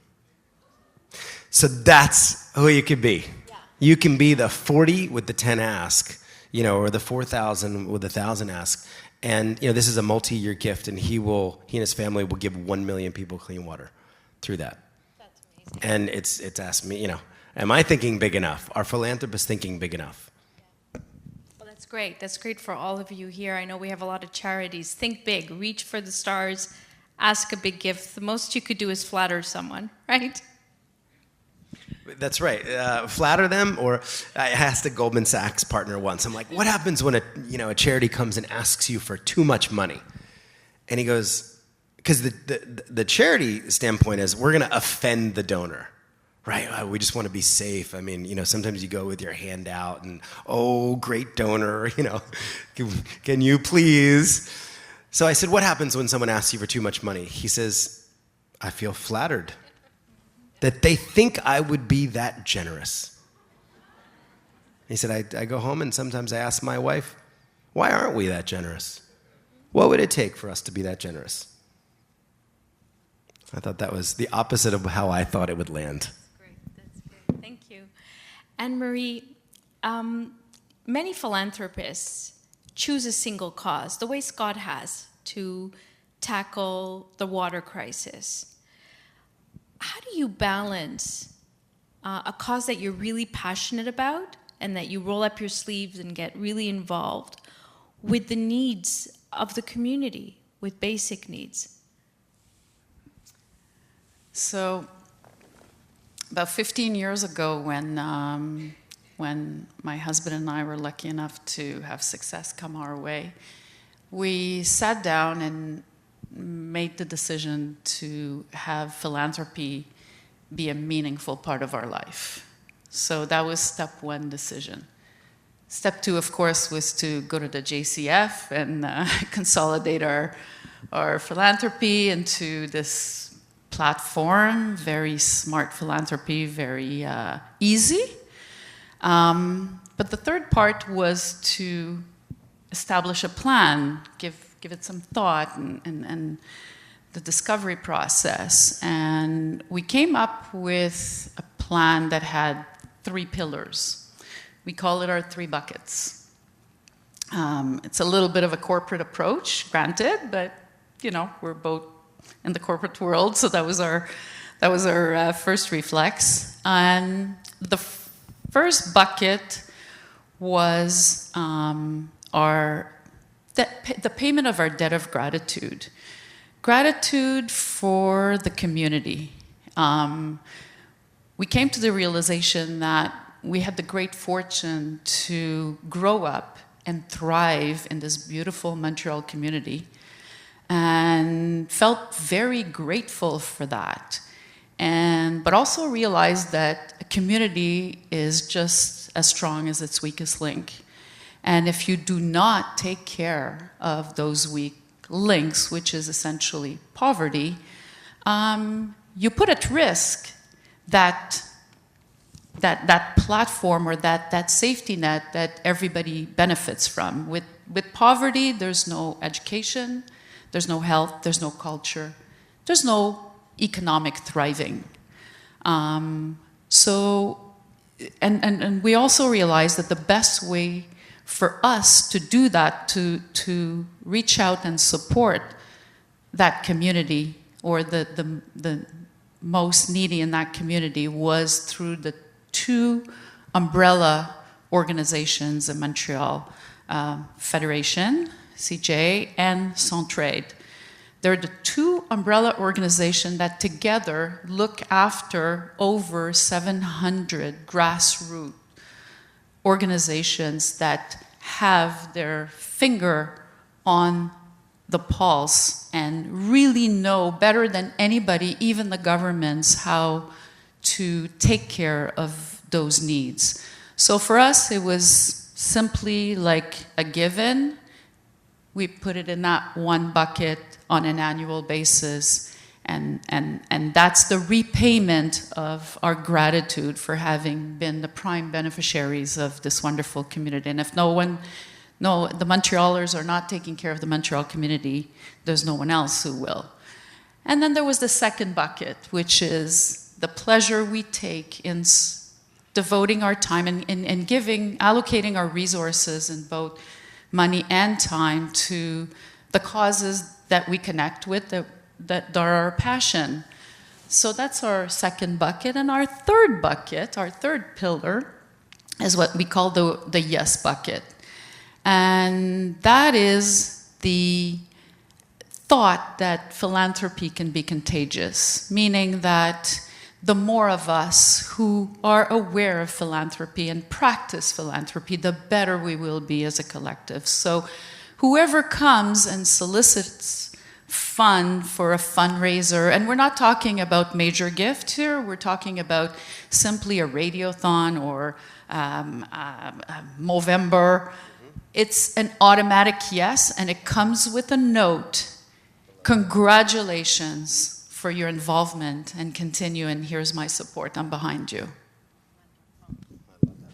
Speaker 4: So that's who you could be. Yeah. You can be the 40 with the 10 ask, or the 4,000 with 1,000 ask. And this is a multi-year gift, and he and his family will give 1 million people clean water through that.
Speaker 3: That's amazing.
Speaker 4: And it's asked me, am I thinking big enough? Are philanthropists thinking big enough?
Speaker 3: Well, that's great. That's great for all of you here. I know we have a lot of charities. Think big. Reach for the stars. Ask a big gift. The most you could do is flatter someone, right?
Speaker 4: That's right. Flatter them, or I asked a Goldman Sachs partner once. I'm like, "What happens when a charity comes and asks you for too much money?" And he goes, because the charity standpoint is we're going to offend the donor, right? We just want to be safe. I mean, sometimes you go with your hand out and, "Oh, great donor, can you please?" So I said, "What happens when someone asks you for too much money?" He says, "I feel flattered that they think I would be that generous." He said, I go home and sometimes I ask my wife, "Why aren't we that generous? What would it take for us to be that generous?" I thought that was the opposite of how I thought it would land.
Speaker 3: That's great. That's great. Thank you. Anne-Marie, many philanthropists choose a single cause, the way Scott has, to tackle the water crisis. How do you balance a cause that you're really passionate about and that you roll up your sleeves and get really involved with the needs of the community, with basic needs?
Speaker 1: So, about 15 years ago, when my husband and I were lucky enough to have success come our way, we sat down and made the decision to have philanthropy be a meaningful part of our life. So that was step one decision. Step two, of course, was to go to the JCF and consolidate our philanthropy into this platform, very smart philanthropy, very easy. But the third part was to establish a plan, give it some thought, and the discovery process. And we came up with a plan that had 3 pillars. We call it our 3 buckets. It's a little bit of a corporate approach, granted, but we're both in the corporate world, so that was our first reflex. And the first bucket was the payment of our debt of gratitude. Gratitude for the community. We came to the realization that we had the great fortune to grow up and thrive in this beautiful Montreal community, and felt very grateful for that. But also realized that a community is just as strong as its weakest link. And if you do not take care of those weak links, which is essentially poverty, you put at risk that platform or that safety net that everybody benefits from. With poverty, there's no education, there's no health, there's no culture, there's no economic thriving. And we also realized that the best way for us to do that, to reach out and support that community or the most needy in that community, was through the 2 umbrella organizations in Montreal, Federation, CJ, and Centraide. They're the 2 umbrella organizations that together look after over 700 grassroots organizations that have their finger on the pulse and really know better than anybody, even the governments, how to take care of those needs. So for us, it was simply like a given. We put it in that one bucket on an annual basis, and that's the repayment of our gratitude for having been the prime beneficiaries of this wonderful community. And if the Montrealers are not taking care of the Montreal community, there's no one else who will. And then there was the second bucket, which is the pleasure we take in devoting our time and allocating our resources in both money and time to the causes that we connect with, that are our passion. So that's our second bucket. And our third bucket, our third pillar, is what we call the yes bucket. And that is the thought that philanthropy can be contagious, meaning that the more of us who are aware of philanthropy and practice philanthropy, the better we will be as a collective. So whoever comes and solicits fund for a fundraiser, and we're not talking about major gift here, we're talking about simply a radiothon or Movember. It's an automatic yes, and it comes with a note. Congratulations for your involvement, and continue, and here's my support. I'm behind you.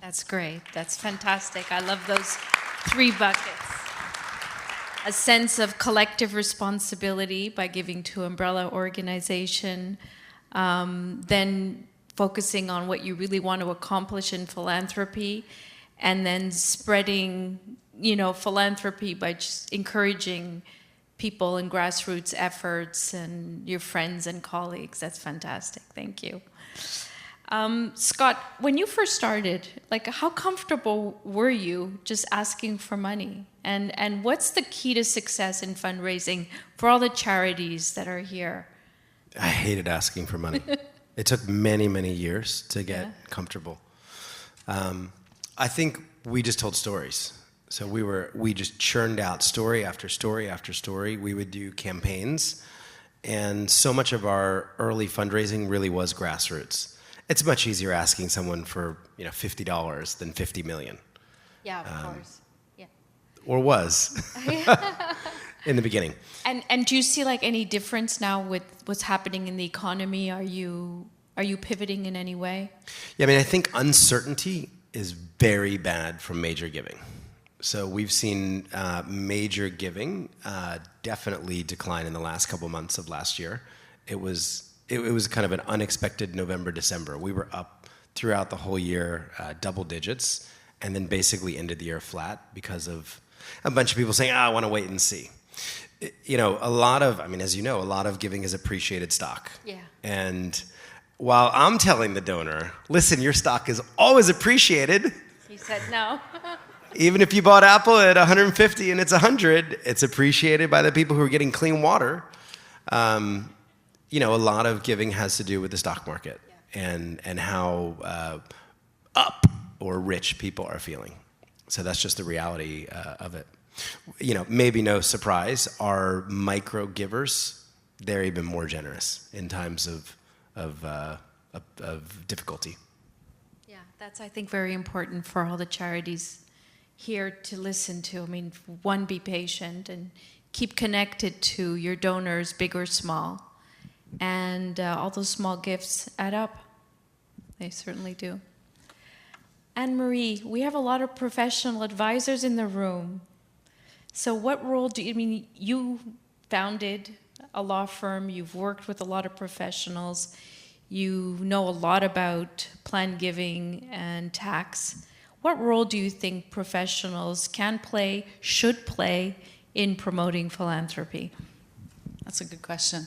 Speaker 3: That's great. That's fantastic. I love those 3 buckets. A sense of collective responsibility by giving to umbrella organization, then focusing on what you really want to accomplish in philanthropy, and then spreading, philanthropy by just encouraging people in grassroots efforts and your friends and colleagues. That's fantastic. Thank you. Scott, when you first started, how comfortable were you just asking for money? And what's the key to success in fundraising for all the charities that are here?
Speaker 4: I hated asking for money. It took many, many years to get comfortable. I think we just told stories. So we just churned out story after story after story. We would do campaigns, and so much of our early fundraising really was grassroots. It's much easier asking someone for $50 than $50 million.
Speaker 3: Yeah, of course. Yeah.
Speaker 4: Or was in the beginning.
Speaker 3: And do you see any difference now with what's happening in the economy? Are you pivoting in any way?
Speaker 4: Yeah, I think uncertainty is very bad from major giving. So we've seen major giving definitely decline in the last couple months of last year. It was kind of an unexpected November, December. We were up throughout the whole year, double digits, and then basically ended the year flat because of a bunch of people saying, I want to wait and see. A lot of giving is appreciated stock. Yeah. And while I'm telling the donor, listen, your stock is always appreciated.
Speaker 3: He said no.
Speaker 4: Even if you bought Apple at 150 and it's 100, it's appreciated by the people who are getting clean water. A lot of giving has to do with the stock market and how up or rich people are feeling. So that's just the reality of it. Maybe no surprise, our micro givers, they're even more generous in times of difficulty.
Speaker 3: Yeah, that's, I think, very important for all the charities here to listen to. One, be patient and keep connected to your donors, big or small. And all those small gifts add up. They certainly do. Anne-Marie, we have a lot of professional advisors in the room. So what role you founded a law firm, you've worked with a lot of professionals, you know a lot about planned giving and tax. What role do you think professionals can play, should play in promoting philanthropy?
Speaker 1: That's a good question.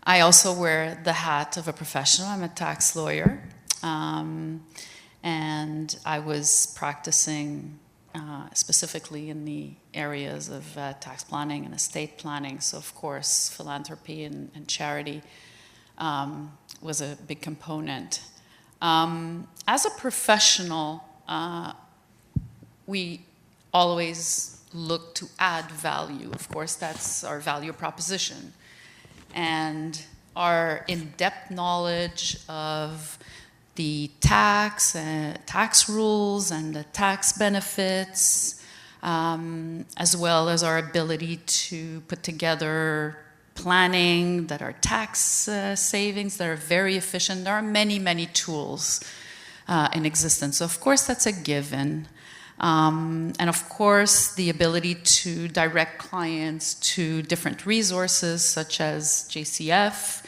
Speaker 1: I also wear the hat of a professional. I'm a tax lawyer. And I was practicing specifically in the areas of tax planning and estate planning. So, of course, philanthropy and charity was a big component. As a professional, we always look to add value. Of course, that's our value proposition. And our in-depth knowledge of the tax rules and the tax benefits, as well as our ability to put together planning that are tax savings that are very efficient. There are many, many tools in existence. So of course, that's a given. And of course, the ability to direct clients to different resources such as JCF,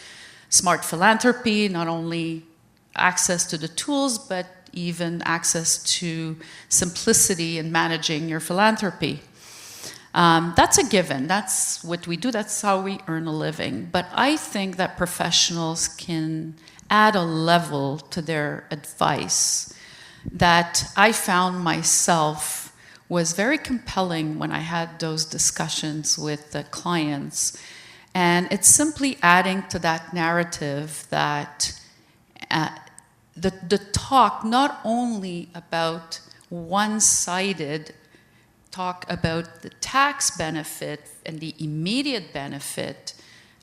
Speaker 1: Smart Philanthropy, not only access to the tools, but even access to simplicity in managing your philanthropy. That's a given. That's what we do. That's how we earn a living. But I think that professionals can add a level to their advice that I found myself was very compelling when I had those discussions with the clients. And it's simply adding to that narrative that the talk not only about one-sided talk about the tax benefit and the immediate benefit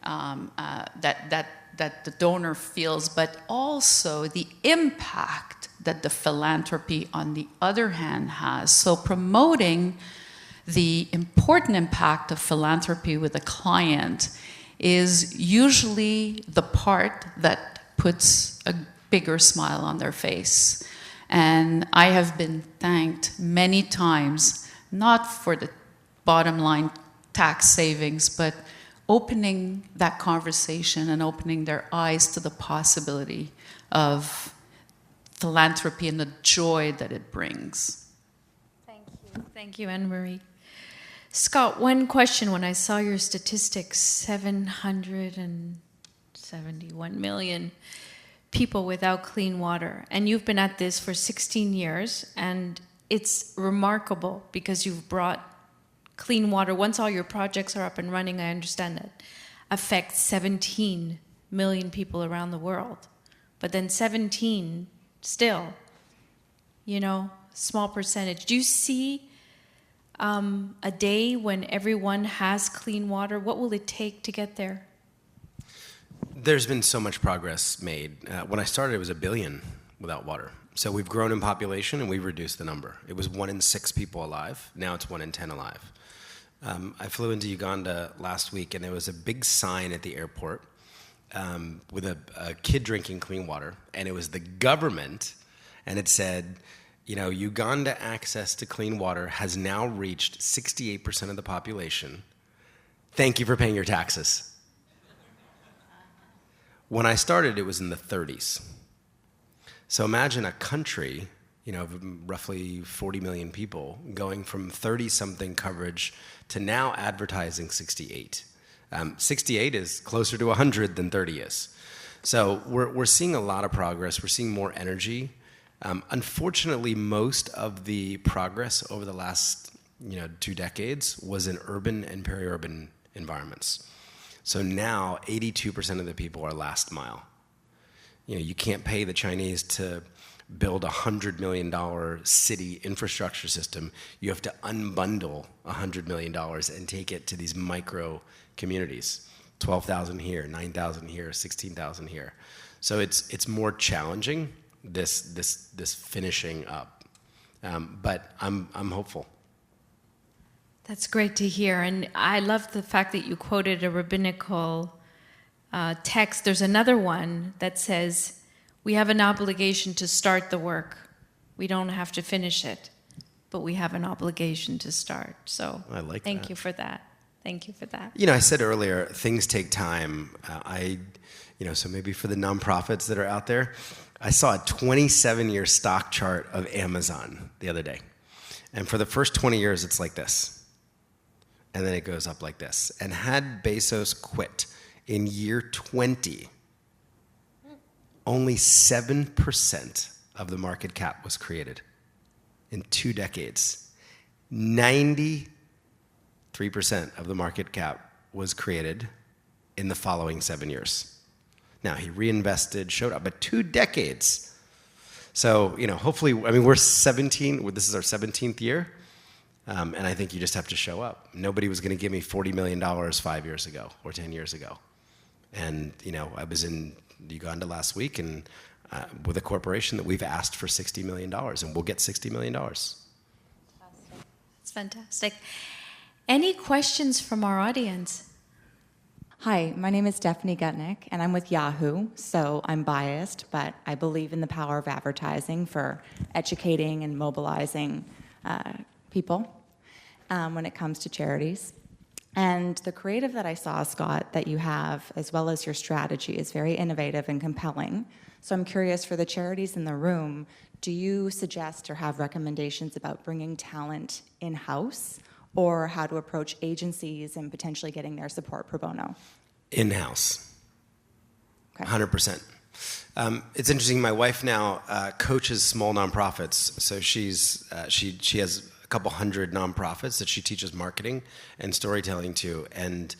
Speaker 1: that the donor feels, but also the impact that the philanthropy on the other hand has. So promoting the important impact of philanthropy with a client is usually the part that puts a bigger smile on their face. And I have been thanked many times, not for the bottom line tax savings, but opening that conversation and opening their eyes to the possibility of philanthropy and the joy that it brings.
Speaker 3: Thank you. Thank you, Anne-Marie. Scott, one question. When I saw your statistics, 771 million people without clean water, and you've been at this for 16 years, and it's remarkable because you've brought clean water. Once all your projects are up and running, I understand that affects 17 million people around the world. But then 17 still, small percentage. Do you see a day when everyone has clean water? What will it take to get there?
Speaker 4: There's been so much progress made. When I started, it was 1 billion without water. So we've grown in population and we've reduced the number. It was 1 in 6 people alive. Now it's 1 in 10 alive. I flew into Uganda last week and there was a big sign at the airport with a kid drinking clean water. And it was the government, and it said, Uganda access to clean water has now reached 68% of the population. Thank you for paying your taxes. When I started, it was in the 30s. So imagine a country, roughly 40 million people, going from 30-something coverage to now advertising 68. 68 is closer to 100 than 30 is. So we're seeing a lot of progress. We're seeing more energy. Unfortunately, most of the progress over the last 2 decades was in urban and peri-urban environments. So now 82% of the people are last mile. You can't pay the Chinese to build a $100 million city infrastructure system. You have to unbundle $100 million and take it to these micro communities. 12,000 here, 9,000 here, 16,000 here. So it's more challenging, this finishing up. But I'm hopeful.
Speaker 3: That's great to hear. And I love the fact that you quoted a rabbinical text. There's another one that says, we have an obligation to start the work. We don't have to finish it, but we have an obligation to start. So
Speaker 4: I like
Speaker 3: thank
Speaker 4: that.
Speaker 3: you for that. Thank you for that.
Speaker 4: I said earlier, things take time. So maybe for the nonprofits that are out there, I saw a 27-year stock chart of Amazon the other day. And for the first 20 years, it's like this. And then it goes up like this. And had Bezos quit in year 20, only 7% of the market cap was created in 2 decades. 93% of the market cap was created in the following 7 years. Now, he reinvested, showed up, but 2 decades. So, hopefully, we're 17, this is our 17th year. And I think you just have to show up. Nobody was going to give me $40 million 5 years ago or 10 years ago. And, I was in Uganda last week and with a corporation that we've asked for $60 million, and we'll get $60 million.
Speaker 3: That's fantastic. Any questions from our audience?
Speaker 5: Hi, my name is Stephanie Gutnick, and I'm with Yahoo, so I'm biased, but I believe in the power of advertising for educating and mobilizing people when it comes to charities. And the creative that I saw, Scott, that you have, as well as your strategy, is very innovative and compelling. So I'm curious, for the charities in the room, do you suggest or have recommendations about bringing talent in-house, or how to approach agencies and potentially getting their support pro bono?
Speaker 4: In-house.
Speaker 5: Okay.
Speaker 4: 100%. It's interesting. My wife now coaches small nonprofits. So she has a couple hundred nonprofits that she teaches marketing and storytelling to, and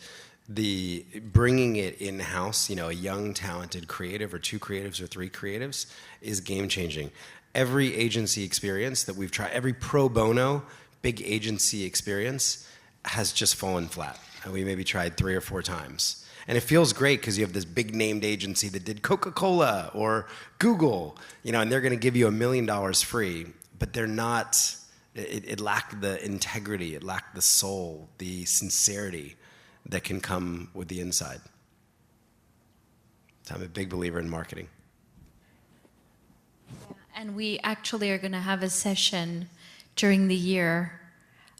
Speaker 4: the bringing it in-house, a young talented creative or two creatives or three creatives is game-changing. Every agency experience that we've tried, every pro bono big agency experience has just fallen flat, and we maybe tried 3 or 4 times. And it feels great because you have this big named agency that did Coca-Cola or Google, and they're going to give you $1 million free, but they're not. It lacked the integrity, it lacked the soul, the sincerity that can come with the inside. So I'm a big believer in marketing.
Speaker 3: Yeah, and we actually are going to have a session during the year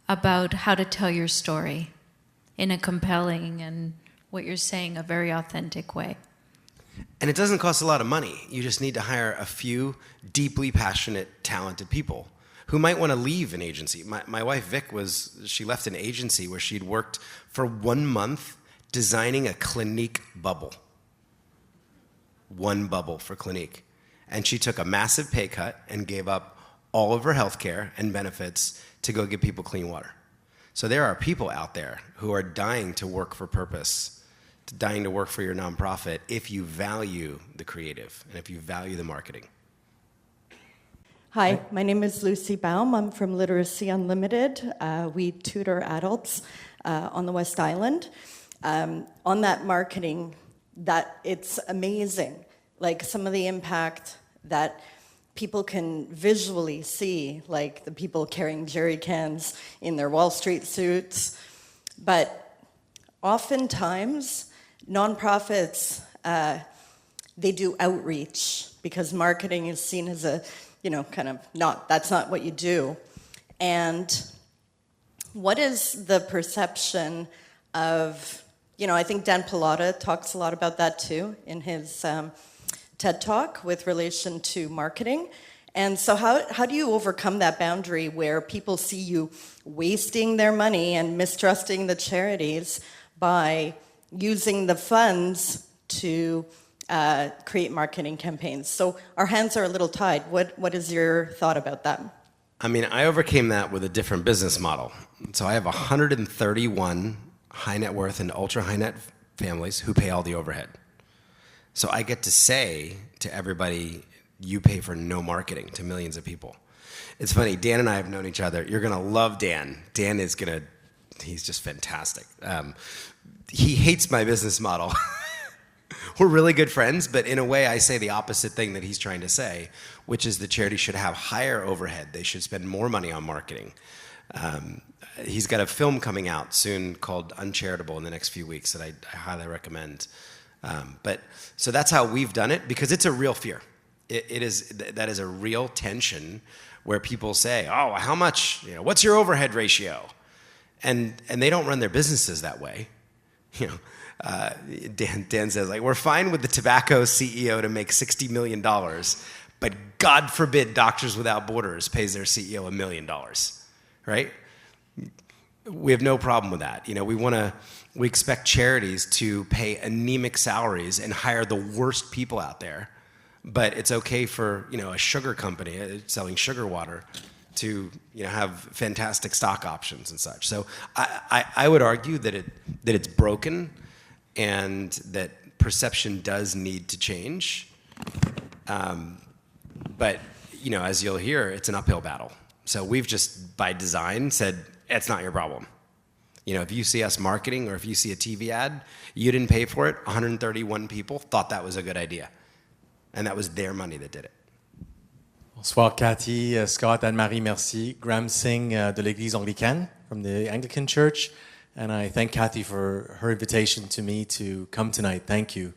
Speaker 3: about how to tell your story in a compelling and, what you're saying, a very authentic way.
Speaker 4: And it doesn't cost a lot of money. You just need to hire a few deeply passionate, talented people who might want to leave an agency. My wife, Vic, she left an agency where she'd worked for 1 month designing a Clinique bubble. 1 bubble for Clinique. And she took a massive pay cut and gave up all of her health care and benefits to go give people clean water. So there are people out there who are dying to work for purpose, dying to work for your nonprofit if you value the creative and if you value the marketing.
Speaker 6: Hi, my name is Lucy Baum. I'm from Literacy Unlimited. We tutor adults on the West Island. On that marketing, that it's amazing, like some of the impact that people can visually see, like the people carrying jerry cans in their Wall Street suits. But oftentimes, nonprofits, they do outreach because marketing is seen as a, that's not what you do. And what is the perception of, I think Dan Pallotta talks a lot about that too in his TED Talk with relation to marketing. And so how do you overcome that boundary where people see you wasting their money and mistrusting the charities by using the funds to create marketing campaigns? So our hands are a little tied. What is your thought about that?
Speaker 4: I overcame that with a different business model. So I have 131 high net worth and ultra high net families who pay all the overhead. So I get to say to everybody, you pay for no marketing to millions of people. It's funny, Dan and I have known each other. You're going to love Dan. Dan is he's just fantastic. He hates my business model. We're really good friends, but in a way I say the opposite thing that he's trying to say, which is the charity should have higher overhead. They should spend more money on marketing. He's got a film coming out soon called Uncharitable in the next few weeks that I highly recommend. So that's how we've done it, because it's a real fear. That is a real tension where people say, oh, how much, what's your overhead ratio? And they don't run their businesses that way. Dan says, we're fine with the tobacco CEO to make $60 million, but God forbid Doctors Without Borders pays their CEO $1 million, right? We have no problem with that. We expect charities to pay anemic salaries and hire the worst people out there, but it's okay for, a sugar company selling sugar water to, have fantastic stock options and such. So I would argue that it's broken and that perception does need to change. But, as you'll hear, it's an uphill battle. So we've just, by design, said, it's not your problem. You know, if you see us marketing or if you see a TV ad, you didn't pay for it, 131 people thought that was a good idea. And that was their money that did it.
Speaker 7: Bonsoir Cathy, Scott, Anne-Marie, merci. Graham Singh de l'Église Anglicane from the Anglican Church. And I thank Cathy for her invitation to me to come tonight. Thank you.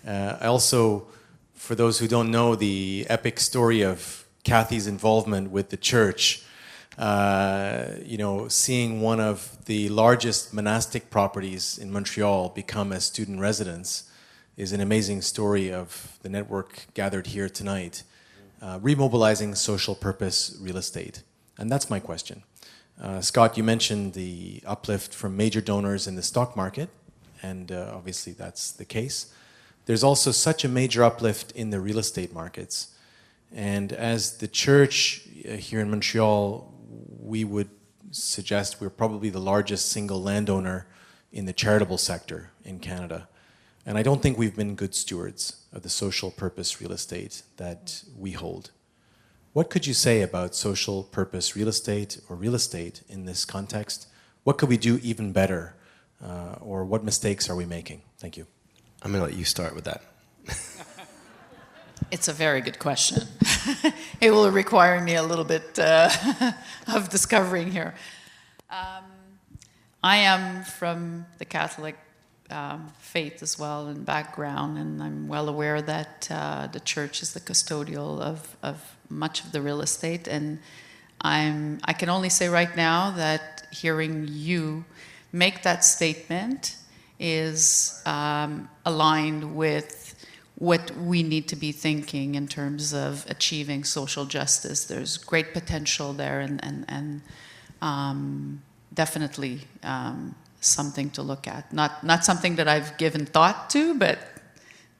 Speaker 7: I also, for those who don't know the epic story of Cathy's involvement with the church, seeing one of the largest monastic properties in Montreal become a student residence is an amazing story of the network gathered here tonight. Remobilizing social purpose real estate. And that's my question. Scott, you mentioned the uplift from major donors in the stock market, and obviously that's the case. There's also such a major uplift in the real estate markets. And as the church here in Montreal, we would suggest we're probably the largest single landowner in the charitable sector in Canada. And I don't think we've been good stewards of the social purpose real estate that we hold. What could you say about social purpose real estate or real estate in this context? What could we do even better? Or what mistakes are we making? Thank you.
Speaker 4: I'm going to let you start with that.
Speaker 1: It's a very good question. It will require me a little bit of discovering here. I am from the Catholic faith as well and background, and I'm well aware that the church is the custodial of much of the real estate. And I can only say right now that hearing you make that statement is aligned with what we need to be thinking in terms of achieving social justice. There's great potential there, and definitely something to look at. Not something that I've given thought to, but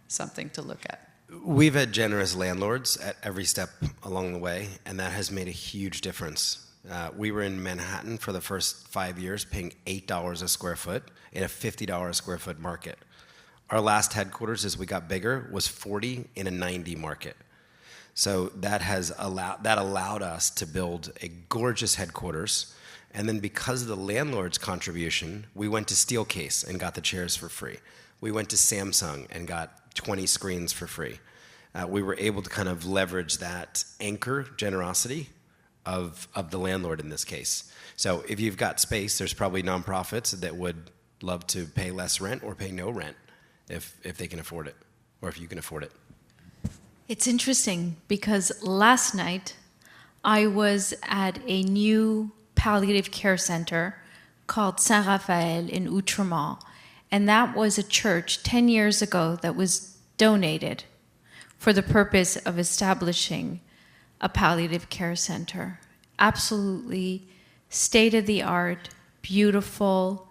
Speaker 1: something to look at.
Speaker 4: We've had generous landlords at every step along the way, and that has made a huge difference. We were in Manhattan for the first 5 years, paying $8 a square foot in a $50 a square foot market. Our last headquarters, as we got bigger, was 40 in a 90 market. So that allowed us to build a gorgeous headquarters. And then because of the landlord's contribution, we went to Steelcase and got the chairs for free. We went to Samsung and got 20 screens for free. We were able to kind of leverage that anchor generosity of the landlord in this case. So if you've got space, there's probably nonprofits that would love to pay less rent or pay no rent if they can afford it, or if you can afford it.
Speaker 3: It's interesting because last night I was at a new palliative care center called Saint Raphael in Outremont, and that was a church 10 years ago that was donated for the purpose of establishing a palliative care center. Absolutely state-of-the-art, beautiful,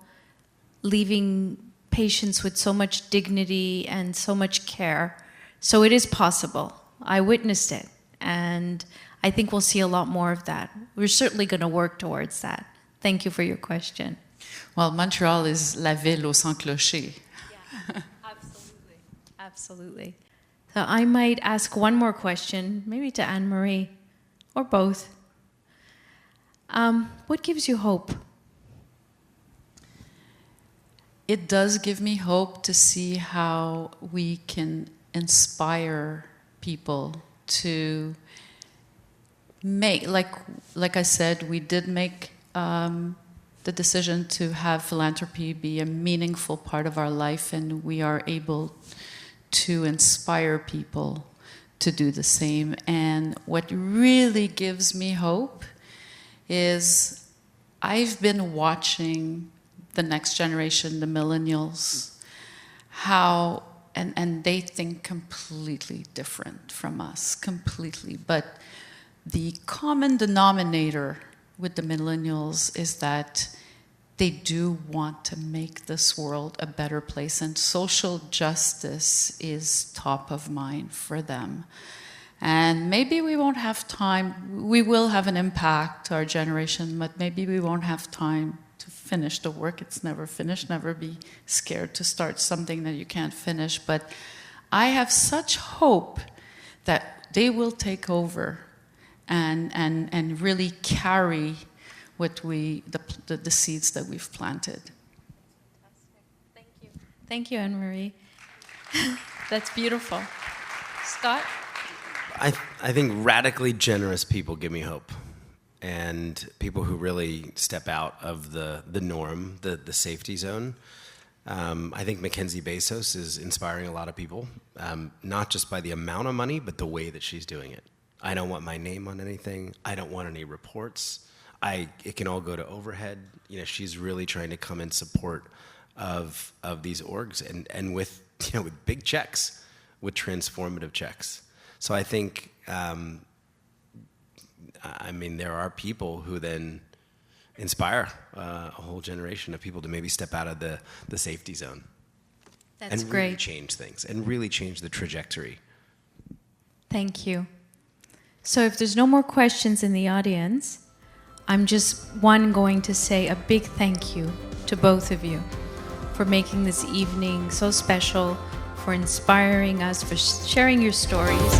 Speaker 3: leaving patients with so much dignity and so much care. So it is possible. I witnessed it, and I think we'll see a lot more of that. We're certainly going to work towards that. Thank you for your question.
Speaker 1: Well, Montreal is la ville au sans clocher.
Speaker 3: Yeah, absolutely. Absolutely. So I might ask one more question, maybe to Anne-Marie, or both. What gives you hope?
Speaker 1: It does give me hope to see how we can inspire people to make, like I said, we did make the decision to have philanthropy be a meaningful part of our life, and we are able to inspire people to do the same. And what really gives me hope is I've been watching the next generation, the millennials, how, and they think completely different from us, completely. But the common denominator with the millennials is that they do want to make this world a better place, and social justice is top of mind for them. And maybe we won't have time, we will have an impact, our generation, but maybe we won't have time to finish the work. It's never finished. Never be scared to start something that you can't finish. But I have such hope that they will take over and really carry the seeds that we've planted.
Speaker 3: Thank you. Thank you, Anne-Marie. That's beautiful. Scott?
Speaker 4: I think radically generous people give me hope. And people who really step out of the norm, the safety zone. I think Mackenzie Bezos is inspiring a lot of people, not just by the amount of money, but the way that she's doing it. I don't want my name on anything. I don't want any reports. It can all go to overhead. You know, she's really trying to come in support of these orgs and with big checks, with transformative checks. So I think, there are people who then inspire a whole generation of people to maybe step out of the safety zone.
Speaker 3: That's
Speaker 4: and
Speaker 3: great.
Speaker 4: Really change things and really change the trajectory.
Speaker 3: Thank you. So if there's no more questions in the audience, I'm just going to say a big thank you to both of you for making this evening so special, for inspiring us, for sharing your stories.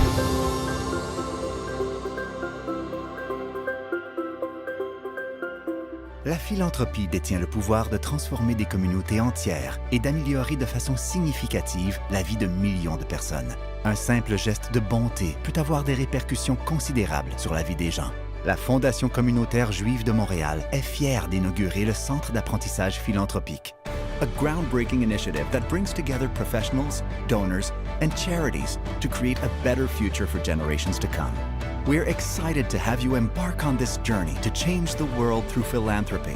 Speaker 8: La philanthropie détient le pouvoir de transformer des communautés entières et d'améliorer de façon significative la vie de millions de personnes. Un simple geste de bonté peut avoir des répercussions considérables sur la vie des gens. La Fondation communautaire juive de Montréal est fière d'inaugurer le Centre d'apprentissage philanthropique. A groundbreaking initiative that brings together professionals, donors, and charities to create a better future for generations to come. We're excited to have you embark on this journey to change the world through philanthropy.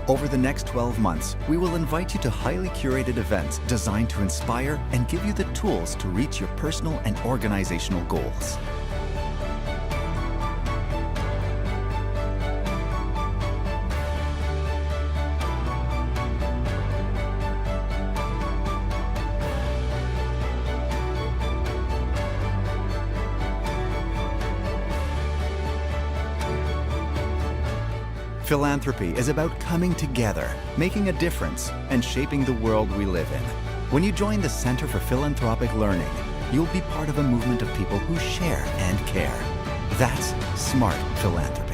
Speaker 8: Over the next 12 months, we will invite you to highly curated events designed to inspire and give you the tools to reach your personal and organizational goals. Philanthropy is about coming together, making a difference, and shaping the world we live in. When you join the Center for Philanthropic Learning, you'll be part of a movement of people who share and care. That's smart philanthropy.